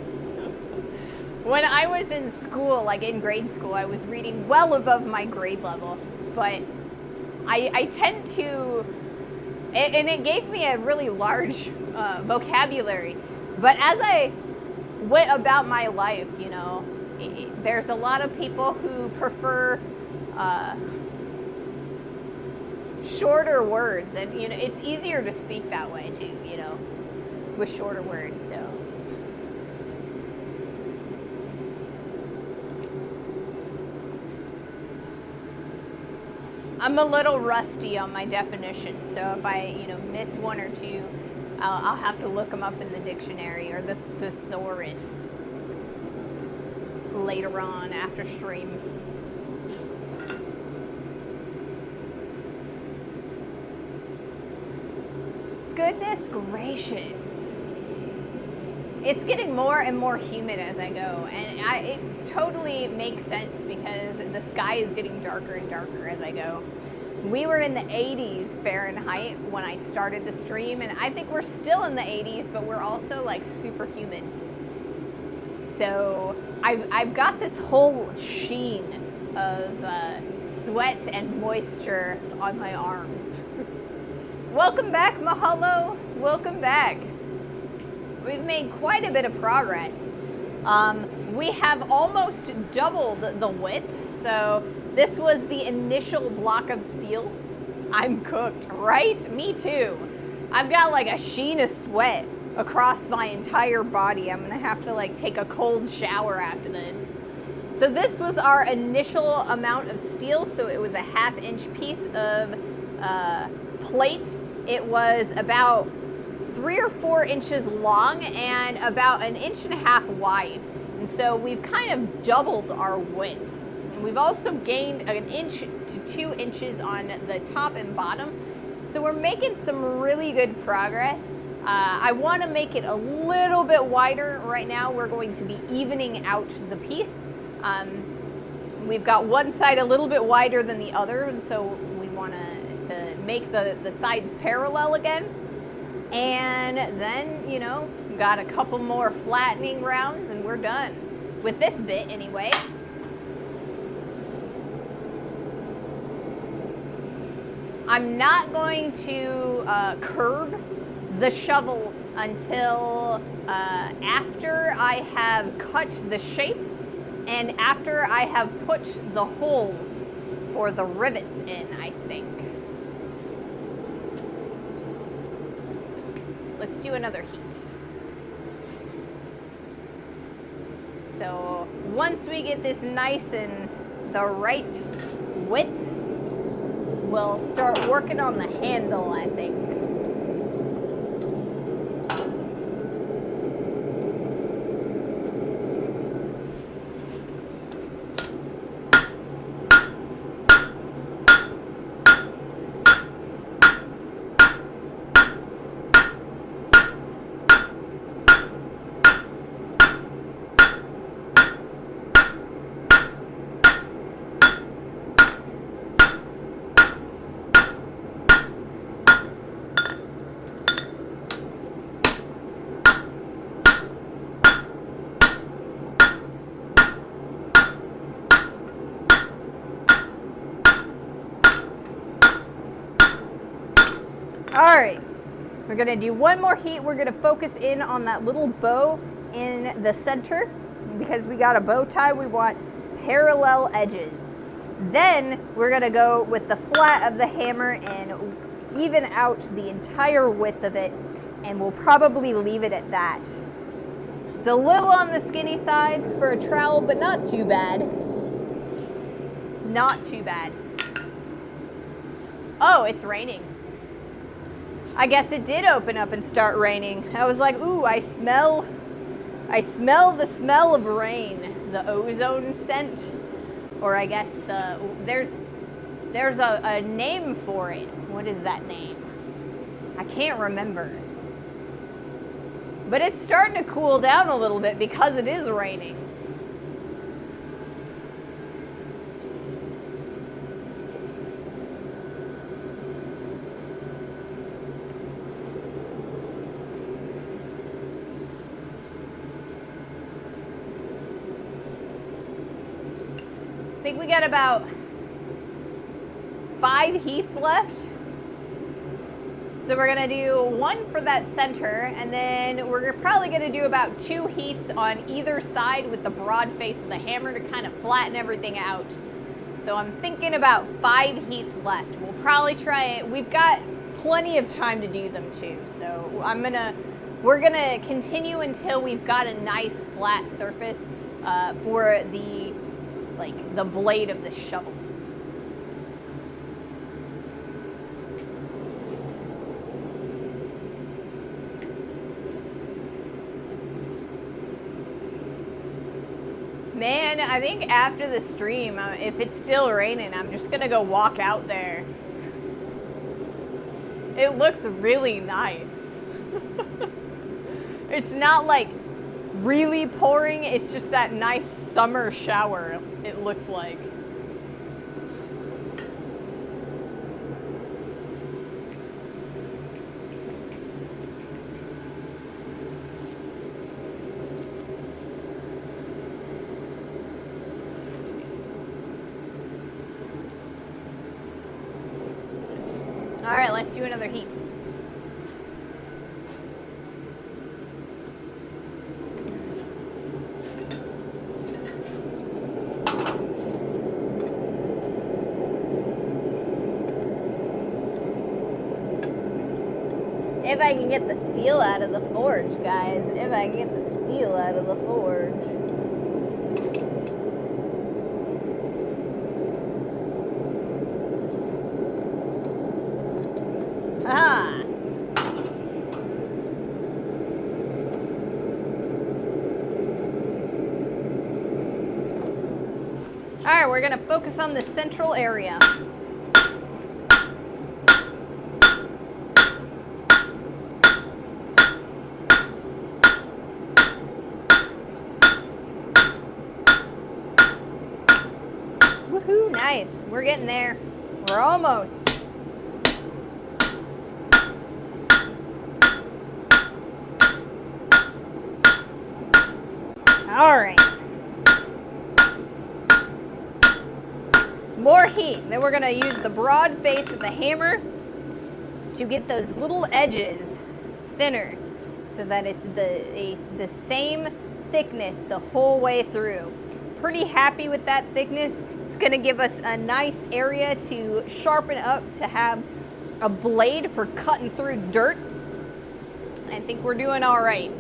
S1: When I was in school, like in grade school, I was reading well above my grade level, but I tend to, and it gave me a really large vocabulary, but as I went about my life, there's a lot of people who prefer shorter words, and it's easier to speak that way too, with shorter words, so. I'm a little rusty on my definition, so if I, miss one or two, I'll have to look them up in the dictionary or the thesaurus. later on after stream. Goodness gracious. It's getting more and more humid as I go, and it totally makes sense because the sky is getting darker and darker as I go. We were in the 80s Fahrenheit when I started the stream, and I think we're still in the 80s, but we're also like super humid. So I've got this whole sheen of sweat and moisture on my arms. Welcome back, Mahalo. Welcome back. We've made quite a bit of progress. We have almost doubled the width. So this was the initial block of steel. I'm cooked, right? Me too. I've got like a sheen of sweat across my entire body. I'm gonna have to like take a cold shower after this. So this was our initial amount of steel. So it was a 1/2 inch piece of plate. It was about 3 or 4 inches long and about 1.5 inches wide. And so we've kind of doubled our width. And we've also gained 1 inch to 2 inches on the top and bottom. So we're making some really good progress. I want to make it a little bit wider. Right now we're going to be evening out the piece. We've got one side a little bit wider than the other, and so we want to make the sides parallel again. And then, you know, got a couple more flattening rounds and we're done. With this bit anyway. I'm not going to curb the shovel until after I have cut the shape and after I have put the holes for the rivets in, I think. Let's do another heat. So once we get this nice and the right width, we'll start working on the handle, I think. All right, we're gonna do one more heat. We're gonna focus in on that little bow in the center. Because we got a bow tie, we want parallel edges. Then we're gonna go with the flat of the hammer and even out the entire width of it, and we'll probably leave it at that. It's a little on the skinny side for a trowel, but not too bad. Not too bad. Oh, it's raining. I guess it did open up and start raining. I was like, ooh, I smell the smell of rain. The ozone scent. Or I guess there's a name for it. What is that name? I can't remember. But it's starting to cool down a little bit because it is raining. I think we got about 5 heats left. So we're gonna do one for that center, and then we're probably gonna do about 2 heats on either side with the broad face of the hammer to kind of flatten everything out. So I'm thinking about 5 heats left. We'll probably try it. We've got plenty of time to do them too. So we're gonna continue until we've got a nice flat surface for the blade of the shovel. Man, I think after the stream, if it's still raining, I'm just gonna go walk out there. It looks really nice. It's not like really pouring, it's just that nice summer shower, it looks like. All right, let's do another heat. If I can get the steel out of the forge, guys. If I can get the steel out of the forge. Ah. Alright, we're gonna focus on the central area. Woohoo, nice. We're getting there. We're almost. Alright. More heat. Then we're going to use the broad face of the hammer to get those little edges thinner so that it's the same thickness the whole way through. Pretty happy with that thickness. It's going to give us a nice area to sharpen up, to have a blade for cutting through dirt. I think we're doing all right.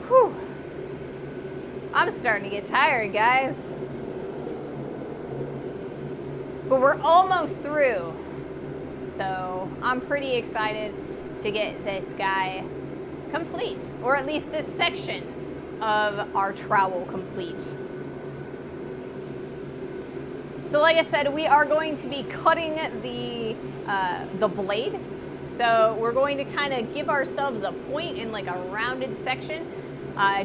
S1: Whew. I'm starting to get tired, guys. But we're almost through. So I'm pretty excited to get this guy complete, or at least this section of our trowel complete. So like I said, we are going to be cutting the blade. So we're going to kind of give ourselves a point in like a rounded section,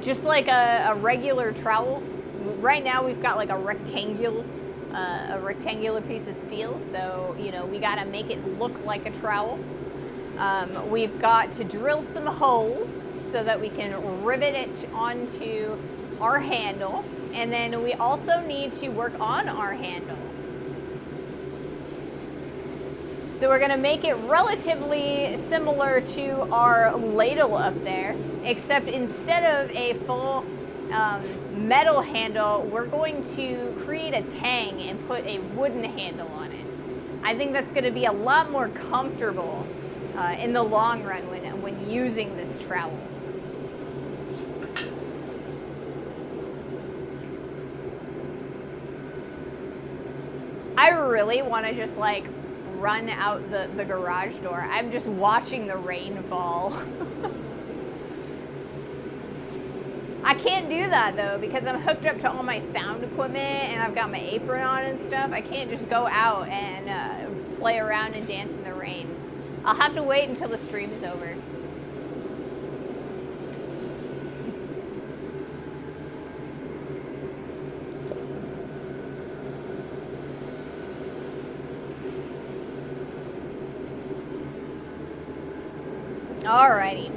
S1: just like a regular trowel. Right now we've got like a rectangular piece of steel, so you know we got to make it look like a trowel. We've got to drill some holes so that we can rivet it onto our handle, and then we also need to work on our handle. So we're going to make it relatively similar to our ladle up there, except instead of a full metal handle, we're going to create a tang and put a wooden handle on it. I think that's going to be a lot more comfortable in the long run when using this trowel. I really want to just like run out the garage door. I'm just watching the rain fall. I can't do that though because I'm hooked up to all my sound equipment and I've got my apron on and stuff. I can't just go out and play around and dance in the rain. I'll have to wait until the stream is over. Alrighty.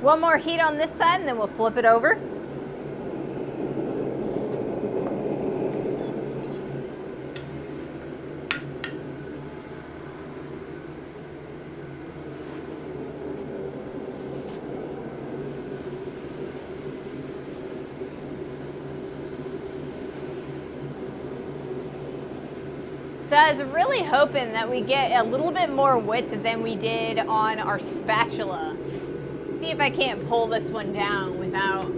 S1: One more heat on this side and then we'll flip it over. So I was really hoping that we get a little bit more width than we did on our spatula. See if I can't pull this one down without.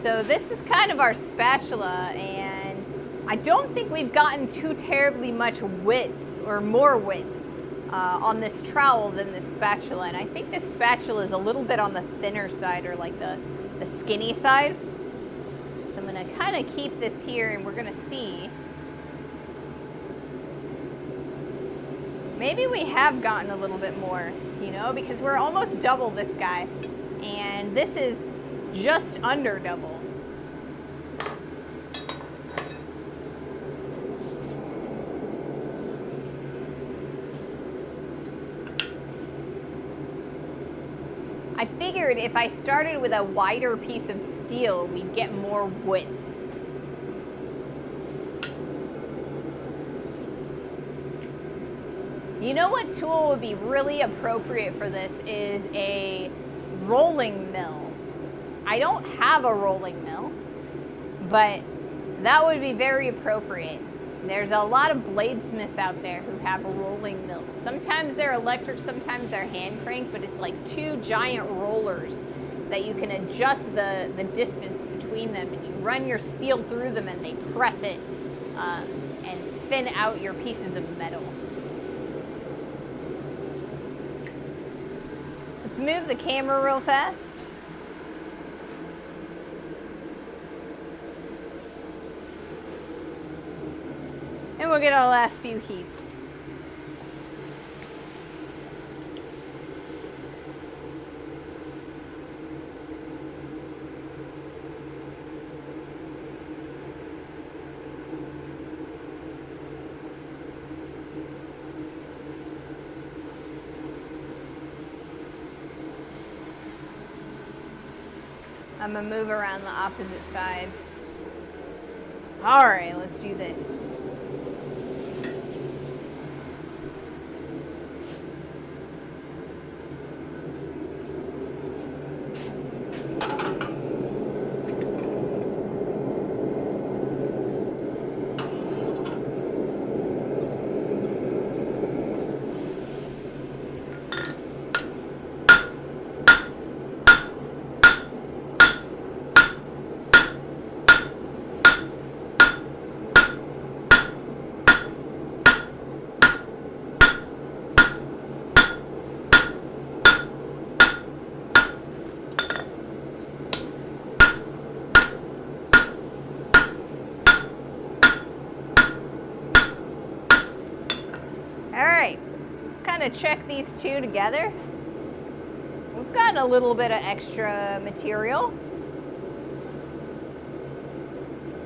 S1: So this is kind of our spatula, and I don't think we've gotten too terribly much width or more width on this trowel than this spatula. And I think this spatula is a little bit on the thinner side, or like the skinny side. So I'm going to kind of keep this here, and we're going to see. Maybe we have gotten a little bit more, you know, because we're almost double this guy, and this is just under double. I figured if I started with a wider piece of steel, we'd get more width. You know what tool would be really appropriate for this is a rolling mill. I don't have a rolling mill, but that would be very appropriate. There's a lot of bladesmiths out there who have rolling mills. Sometimes they're electric, sometimes they're hand crank, but it's like two giant rollers that you can adjust the distance between them, and you run your steel through them and they press it and thin out your pieces of metal. Let's move the camera real fast. And we'll get our last few heats. I'm gonna move around the opposite side. All right, let's do this. To check these two together. We've got a little bit of extra material.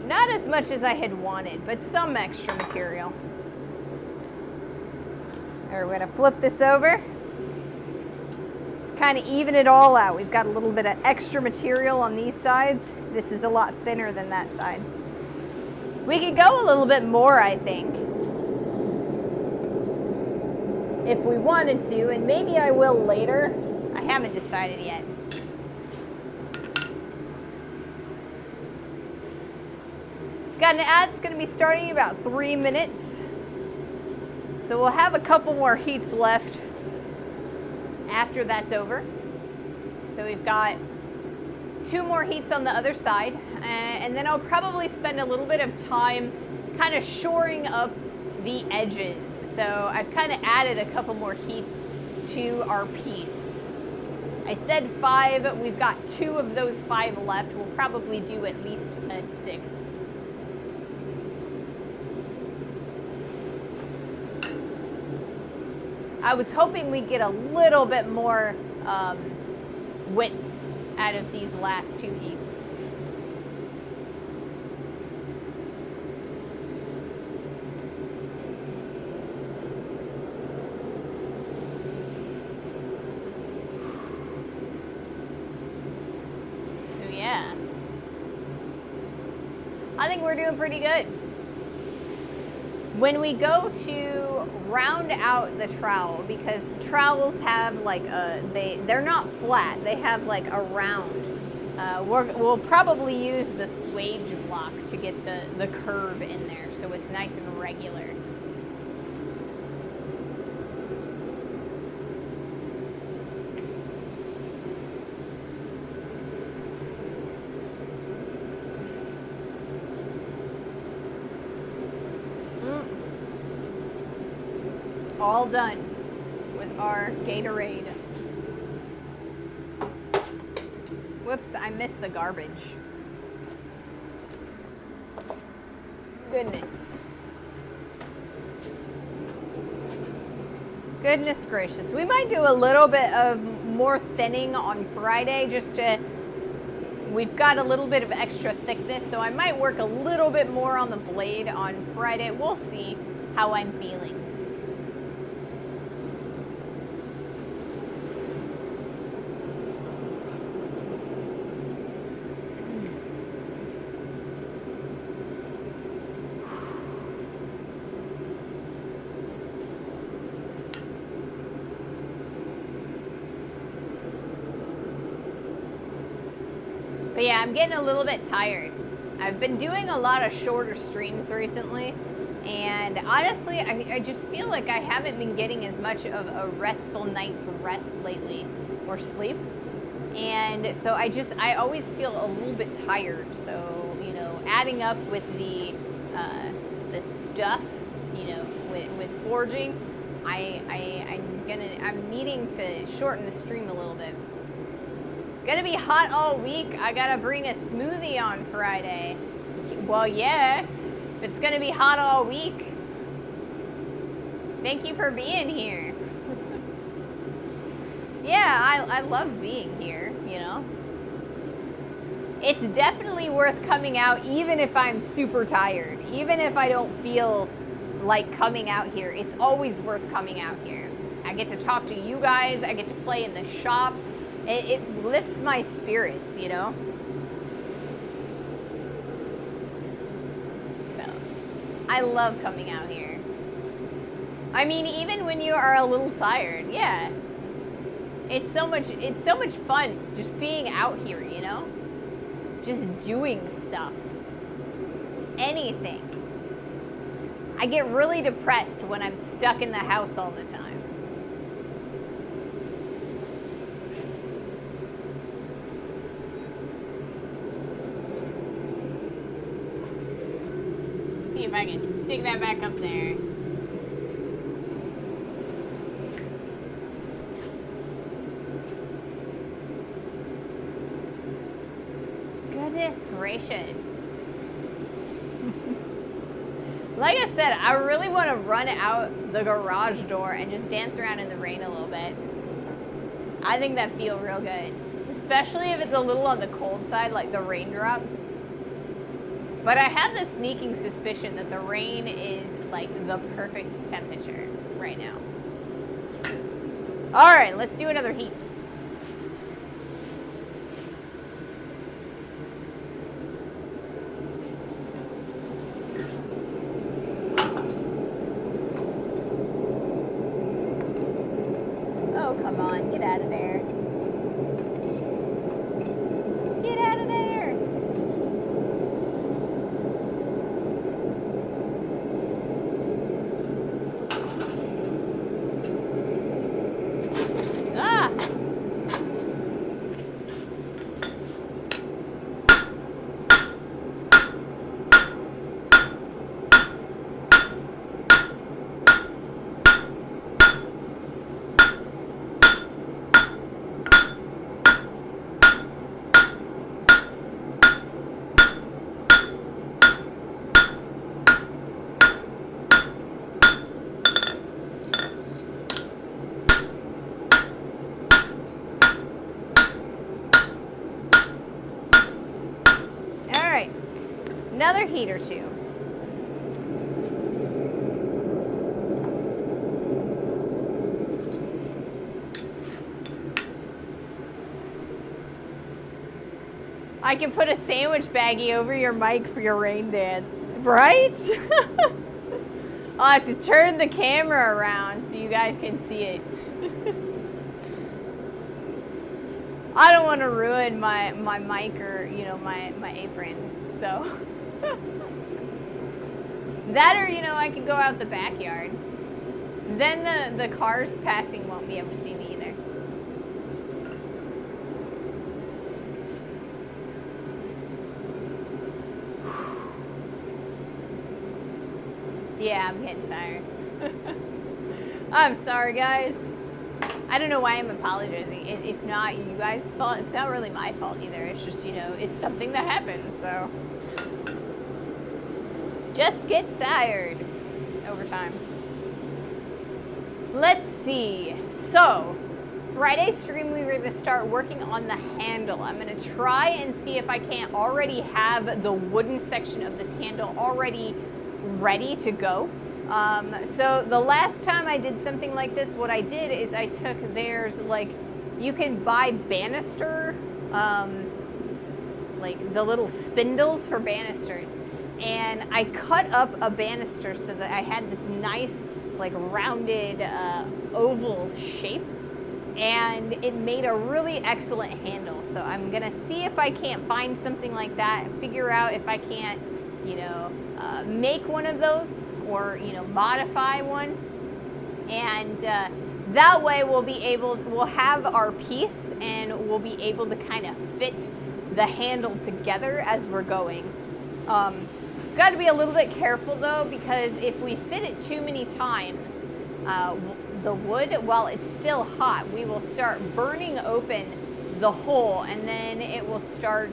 S1: Not as much as I had wanted, but some extra material. All right, we're gonna flip this over. Kind of even it all out. We've got a little bit of extra material on these sides. This is a lot thinner than that side. We could go a little bit more, I think, if we wanted to, and maybe I will later. I haven't decided yet. Got an ad that's going to be starting in about 3 minutes. So we'll have a couple more heats left after that's over. So we've got 2 more heats on the other side, and then I'll probably spend a little bit of time kind of shoring up the edges. So I've kind of added a couple more heats to our piece. I said 5, we've got 2 of those 5 left. We'll probably do at least a 6th. I was hoping we'd get a little bit more width out of these last 2 heats. I think we're doing pretty good. When we go to round out the trowel, because trowels have like they're not flat, they have like a round. We'll probably use the swage block to get the curve in there so it's nice and regular. All done with our Gatorade. Whoops, I missed the garbage. Goodness. Goodness gracious. We might do a little bit of more thinning on Friday just to, we've got a little bit of extra thickness, so I might work a little bit more on the blade on Friday. We'll see how I'm feeling. But yeah, I'm getting a little bit tired. I've been doing a lot of shorter streams recently, and honestly, I just feel like I haven't been getting as much of a restful night's rest lately, or sleep. And so I always feel a little bit tired. So, you know, adding up with the stuff, you know, with forging, I'm needing to shorten the stream a little bit. Gonna be hot all week. I gotta bring a smoothie on Friday. Well, yeah, if it's gonna be hot all week. Thank you for being here. Yeah, I love being here, you know. It's definitely worth coming out even if I'm super tired. Even if I don't feel like coming out here, it's always worth coming out here. I get to talk to you guys. I get to play in the shop. It lifts my spirits, you know? So, I love coming out here. I mean, even when you are a little tired, yeah. It's so much fun just being out here, you know? Just doing stuff. Anything. I get really depressed when I'm stuck in the house all the time. See if I can stick that back up there. Goodness gracious. Like I said, I really want to run out the garage door and just dance around in the rain a little bit. I think that feels real good. Especially if it's a little on the cold side, like the raindrops. But I have the sneaking suspicion that the rain is like the perfect temperature right now. All right, let's do another heat. Oh, come on, get out of there. Get out of there. Another heat or two. I can put a sandwich baggie over your mic for your rain dance, right? I'll have to turn the camera around so you guys can see it. I don't want to ruin my mic or, you know, my apron, so. That or, you know, I could go out the backyard. Then the cars passing won't be able to see me either. Yeah, I'm getting tired. I'm sorry, guys. I don't know why I'm apologizing. It's not you guys' fault. It's not really my fault either. It's just, you know, it's something that happens, so. Just get tired over time. Let's see. So, Friday's stream, we were going to start working on the handle. I'm going to try and see if I can't already have the wooden section of this handle already ready to go. So the last time I did something like this, what I did is I took theirs, like, you can buy banister, like the little spindles for banisters. And I cut up a banister so that I had this nice, like, rounded oval shape. And it made a really excellent handle. So I'm gonna see if I can't find something like that and figure out if I can't, you know, make one of those or, you know, modify one. And that way we'll have our piece and we'll be able to kind of fit the handle together as we're going. Got to be a little bit careful though, because if we fit it too many times, the wood, while it's still hot, we will start burning open the hole, and then it will start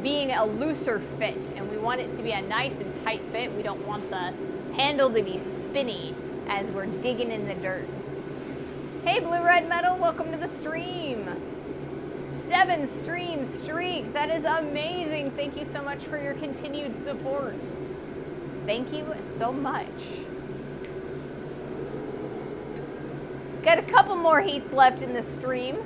S1: being a looser fit, and we want it to be a nice and tight fit. We don't want the handle to be spinny as we're digging in the dirt. Hey, Blue Red Metal, welcome to the stream. 7 stream streak, that is amazing. Thank you so much for your continued support. Thank you so much. Got a couple more heats left in the stream.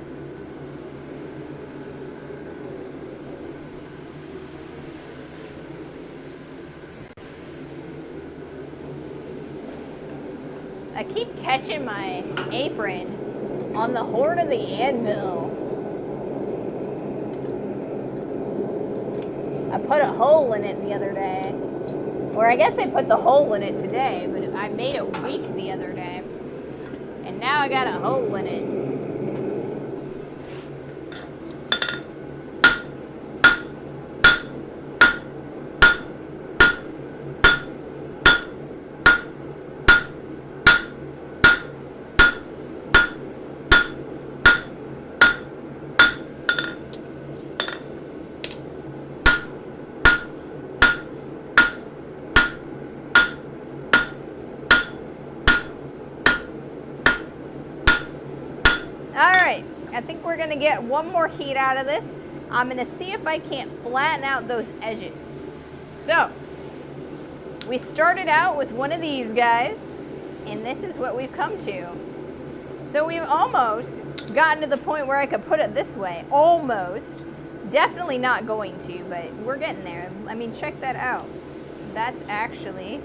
S1: I keep catching my apron on the horn of the anvil. I put a hole in it the other day. Or I guess I put the hole in it today, but I made it weak the other day. And now I got a hole in it. I think we're gonna get one more heat out of this. I'm gonna see if I can't flatten out those edges. So, we started out with one of these guys, and this is what we've come to. So we've almost gotten to the point where I could put it this way. Almost. Definitely not going to, but we're getting there. I mean, check that out. That's actually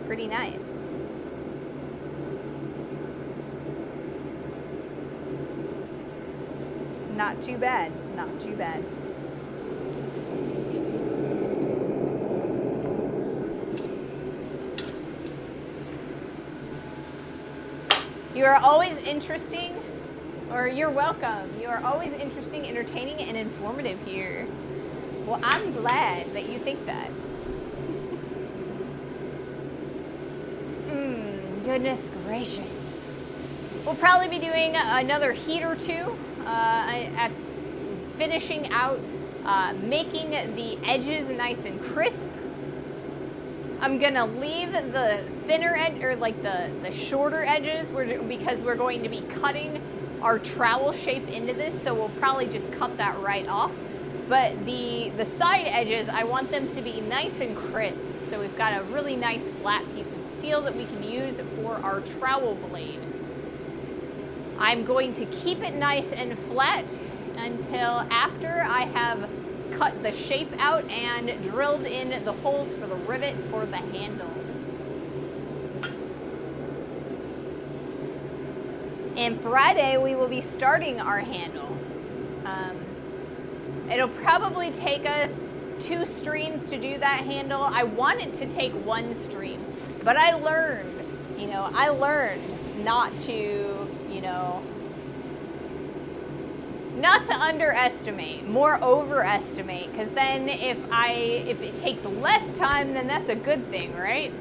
S1: pretty nice. Not too bad, not too bad. You are always interesting, or you're welcome. You are always interesting, entertaining, and informative here. Well, I'm glad that you think that. Goodness gracious. We'll probably be doing another heat or two. At finishing out, making the edges nice and crisp. I'm gonna leave the thinner edge, or like the shorter edges, because we're going to be cutting our trowel shape into this, so we'll probably just cut that right off. But the side edges, I want them to be nice and crisp, so we've got a really nice flat piece of steel that we can use for our trowel blade. I'm going to keep it nice and flat, until after I have cut the shape out and drilled in the holes for the rivet for the handle. And Friday we will be starting our handle. It'll probably take us 2 streams to do that handle. I wanted to take 1 stream, but I learned not to, not to underestimate, more overestimate, because then if it takes less time, then that's a good thing, right?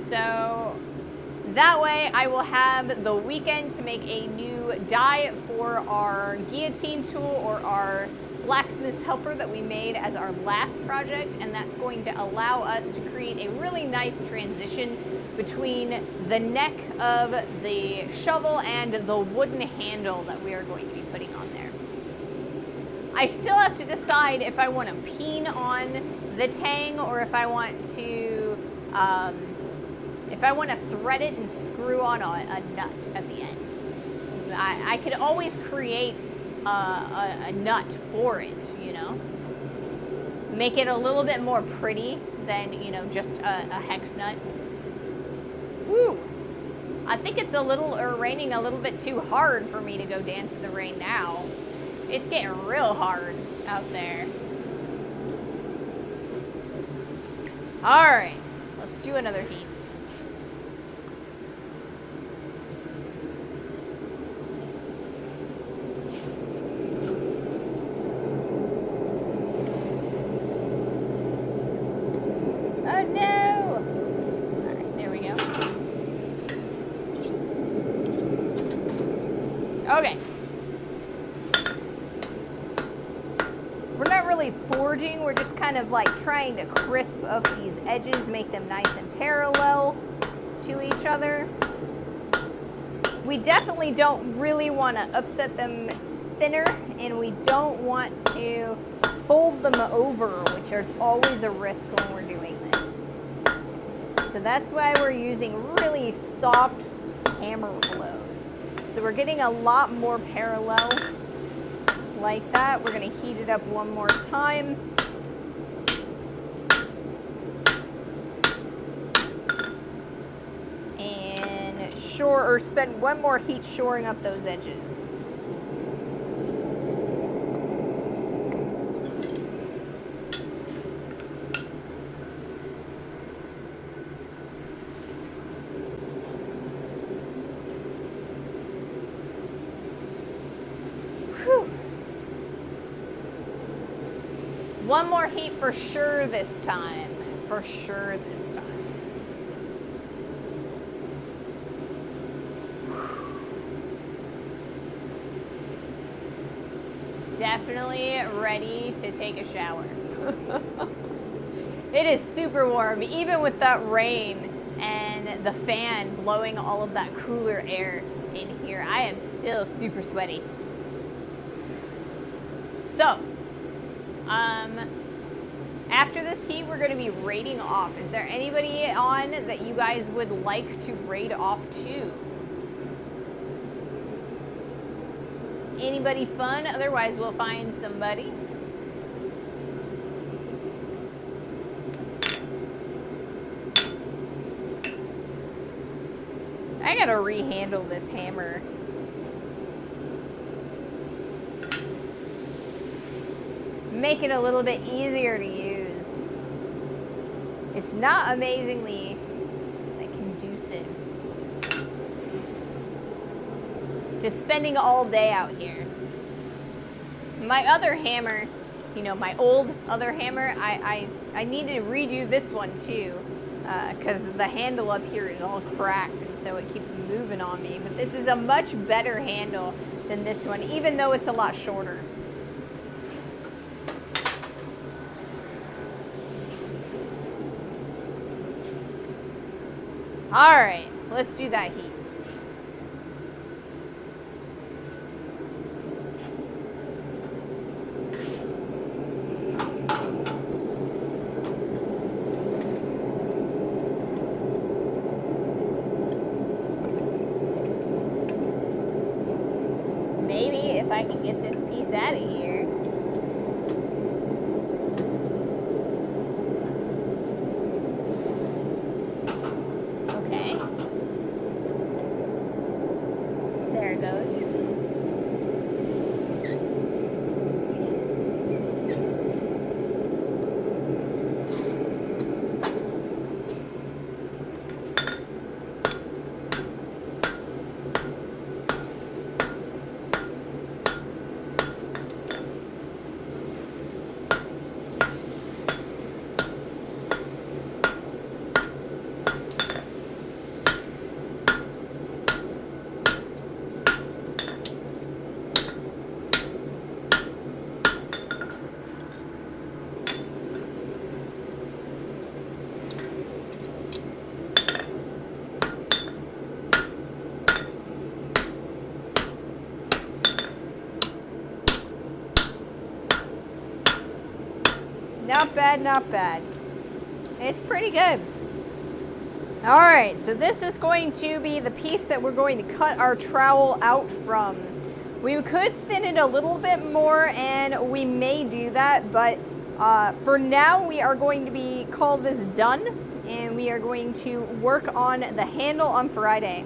S1: So that way I will have the weekend to make a new die for our guillotine tool or our blacksmith's helper that we made as our last project, and that's going to allow us to create a really nice transition between the neck of the shovel and the wooden handle that we are going to be putting on there. I still have to decide if I want to peen on the tang or if I want to thread it and screw on a nut at the end. I could always create a nut for it, make it a little bit more pretty than, just a hex nut. Woo! I think it's raining a little bit too hard for me to go dance in the rain now. It's getting real hard out there. All right, let's do another heat. Okay. We're not really forging, we're just kind of like trying to crisp up these edges, make them nice and parallel to each other. We definitely don't really want to upset them thinner, and we don't want to fold them over, which is always a risk when we're doing this. So that's why we're using really soft hammer blows. So we're getting a lot more parallel like that. We're going to heat it up one more time. And spend one more heat shoring up those edges. One more heat for sure this time. For sure this time. Definitely ready to take a shower. It is super warm, even with that rain and the fan blowing all of that cooler air in here. I am still super sweaty. So, after this heat, we're going to be raiding off. Is there anybody on that you guys would like to raid off to? Anybody fun? Otherwise, we'll find somebody. I gotta rehandle this hammer. Make it a little bit easier to use. It's not amazingly conducive to spending all day out here. My other hammer, my old other hammer, I need to redo this one too, because the handle up here is all cracked, and so it keeps moving on me. But this is a much better handle than this one, even though it's a lot shorter. All right, let's do that heat. Maybe if I can and get this piece out of here. Okay. There it goes. Not bad, not bad. It's pretty good. All right, so this is going to be the piece that we're going to cut our trowel out from. We could thin it a little bit more, and we may do that, but for now we are going to call this done, and we are going to work on the handle on Friday.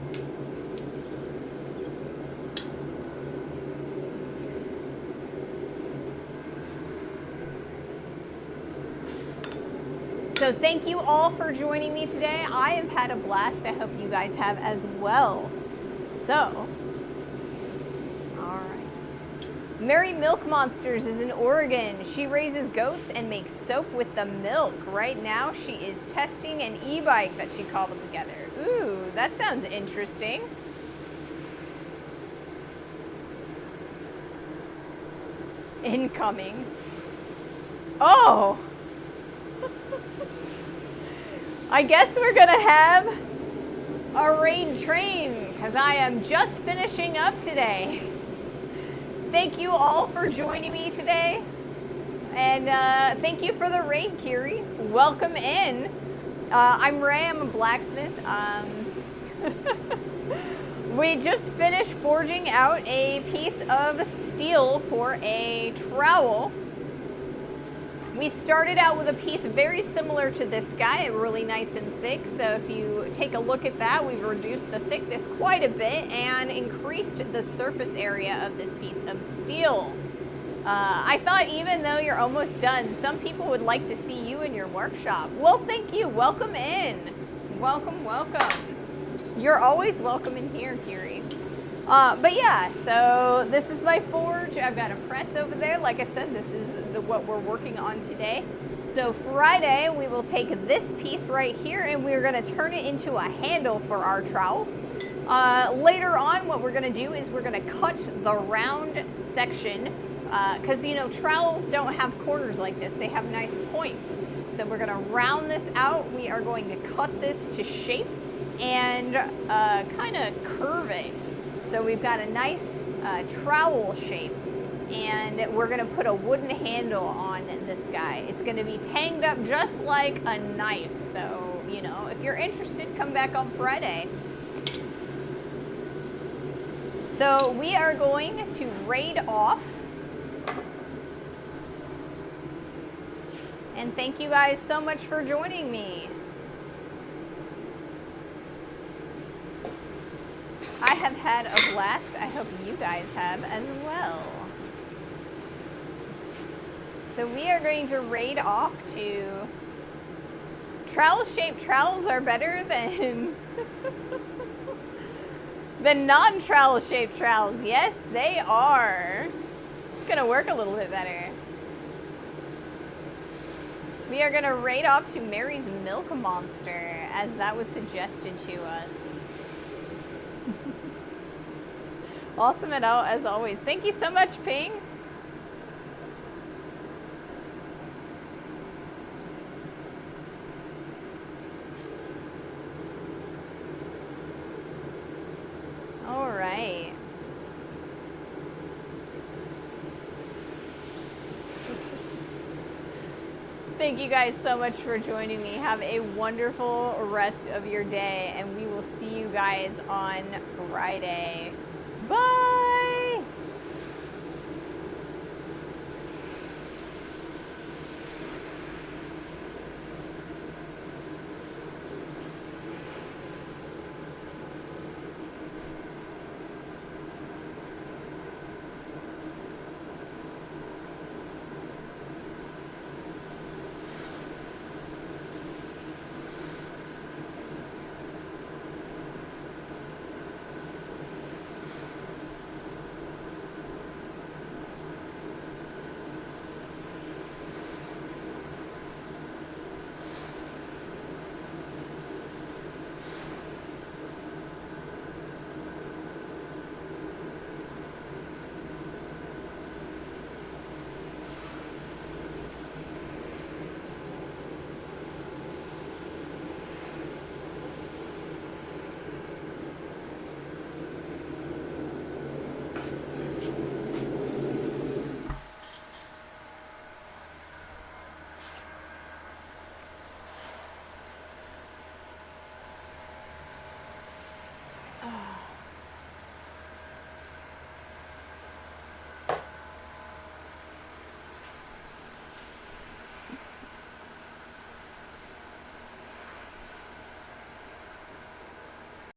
S1: So thank you all for joining me today. I have had a blast. I hope you guys have as well. So, all right. Mary Milk Monsters is in Oregon. She raises goats and makes soap with the milk. Right now she is testing an e-bike that she cobbled together. Ooh, that sounds interesting. Incoming. Oh! I guess we're gonna have a raid train because I am just finishing up today. Thank you all for joining me today, and thank you for the raid, Kiri. Welcome in. I'm Ray. I'm a blacksmith. We just finished forging out a piece of steel for a trowel. We started out with a piece very similar to this guy, really nice and thick. So if you take a look at that, we've reduced the thickness quite a bit and increased the surface area of this piece of steel. I thought even though you're almost done, some people would like to see you in your workshop. Well, thank you. Welcome in. Welcome, welcome. You're always welcome in here, Kiri. But yeah, so this is my forge. I've got a press over there. Like I said, this is what we're working on today. So Friday, we will take this piece right here and we're gonna turn it into a handle for our trowel. Later on, what we're gonna do is we're gonna cut the round section because you know, trowels don't have corners like this. They have nice points. So we're gonna round this out. We are going to cut this to shape and kind of curve it. So we've got a nice trowel shape, and we're gonna put a wooden handle on this guy. It's gonna be tanged up just like a knife. So, you know, if you're interested, come back on Friday. So we are going to raid off. And thank you guys so much for joining me. I have had a blast. I hope you guys have as well. So we are going to raid off to trowel-shaped trowels are better than than non-trowel-shaped trowels. Yes, they are. It's gonna work a little bit better. We are gonna raid off to Mary's Milk Monster as that was suggested to us. Awesome and out as always. Thank you so much, Ping. All right. Thank you guys so much for joining me. Have a wonderful rest of your day, and we will see you guys on Friday. Bye!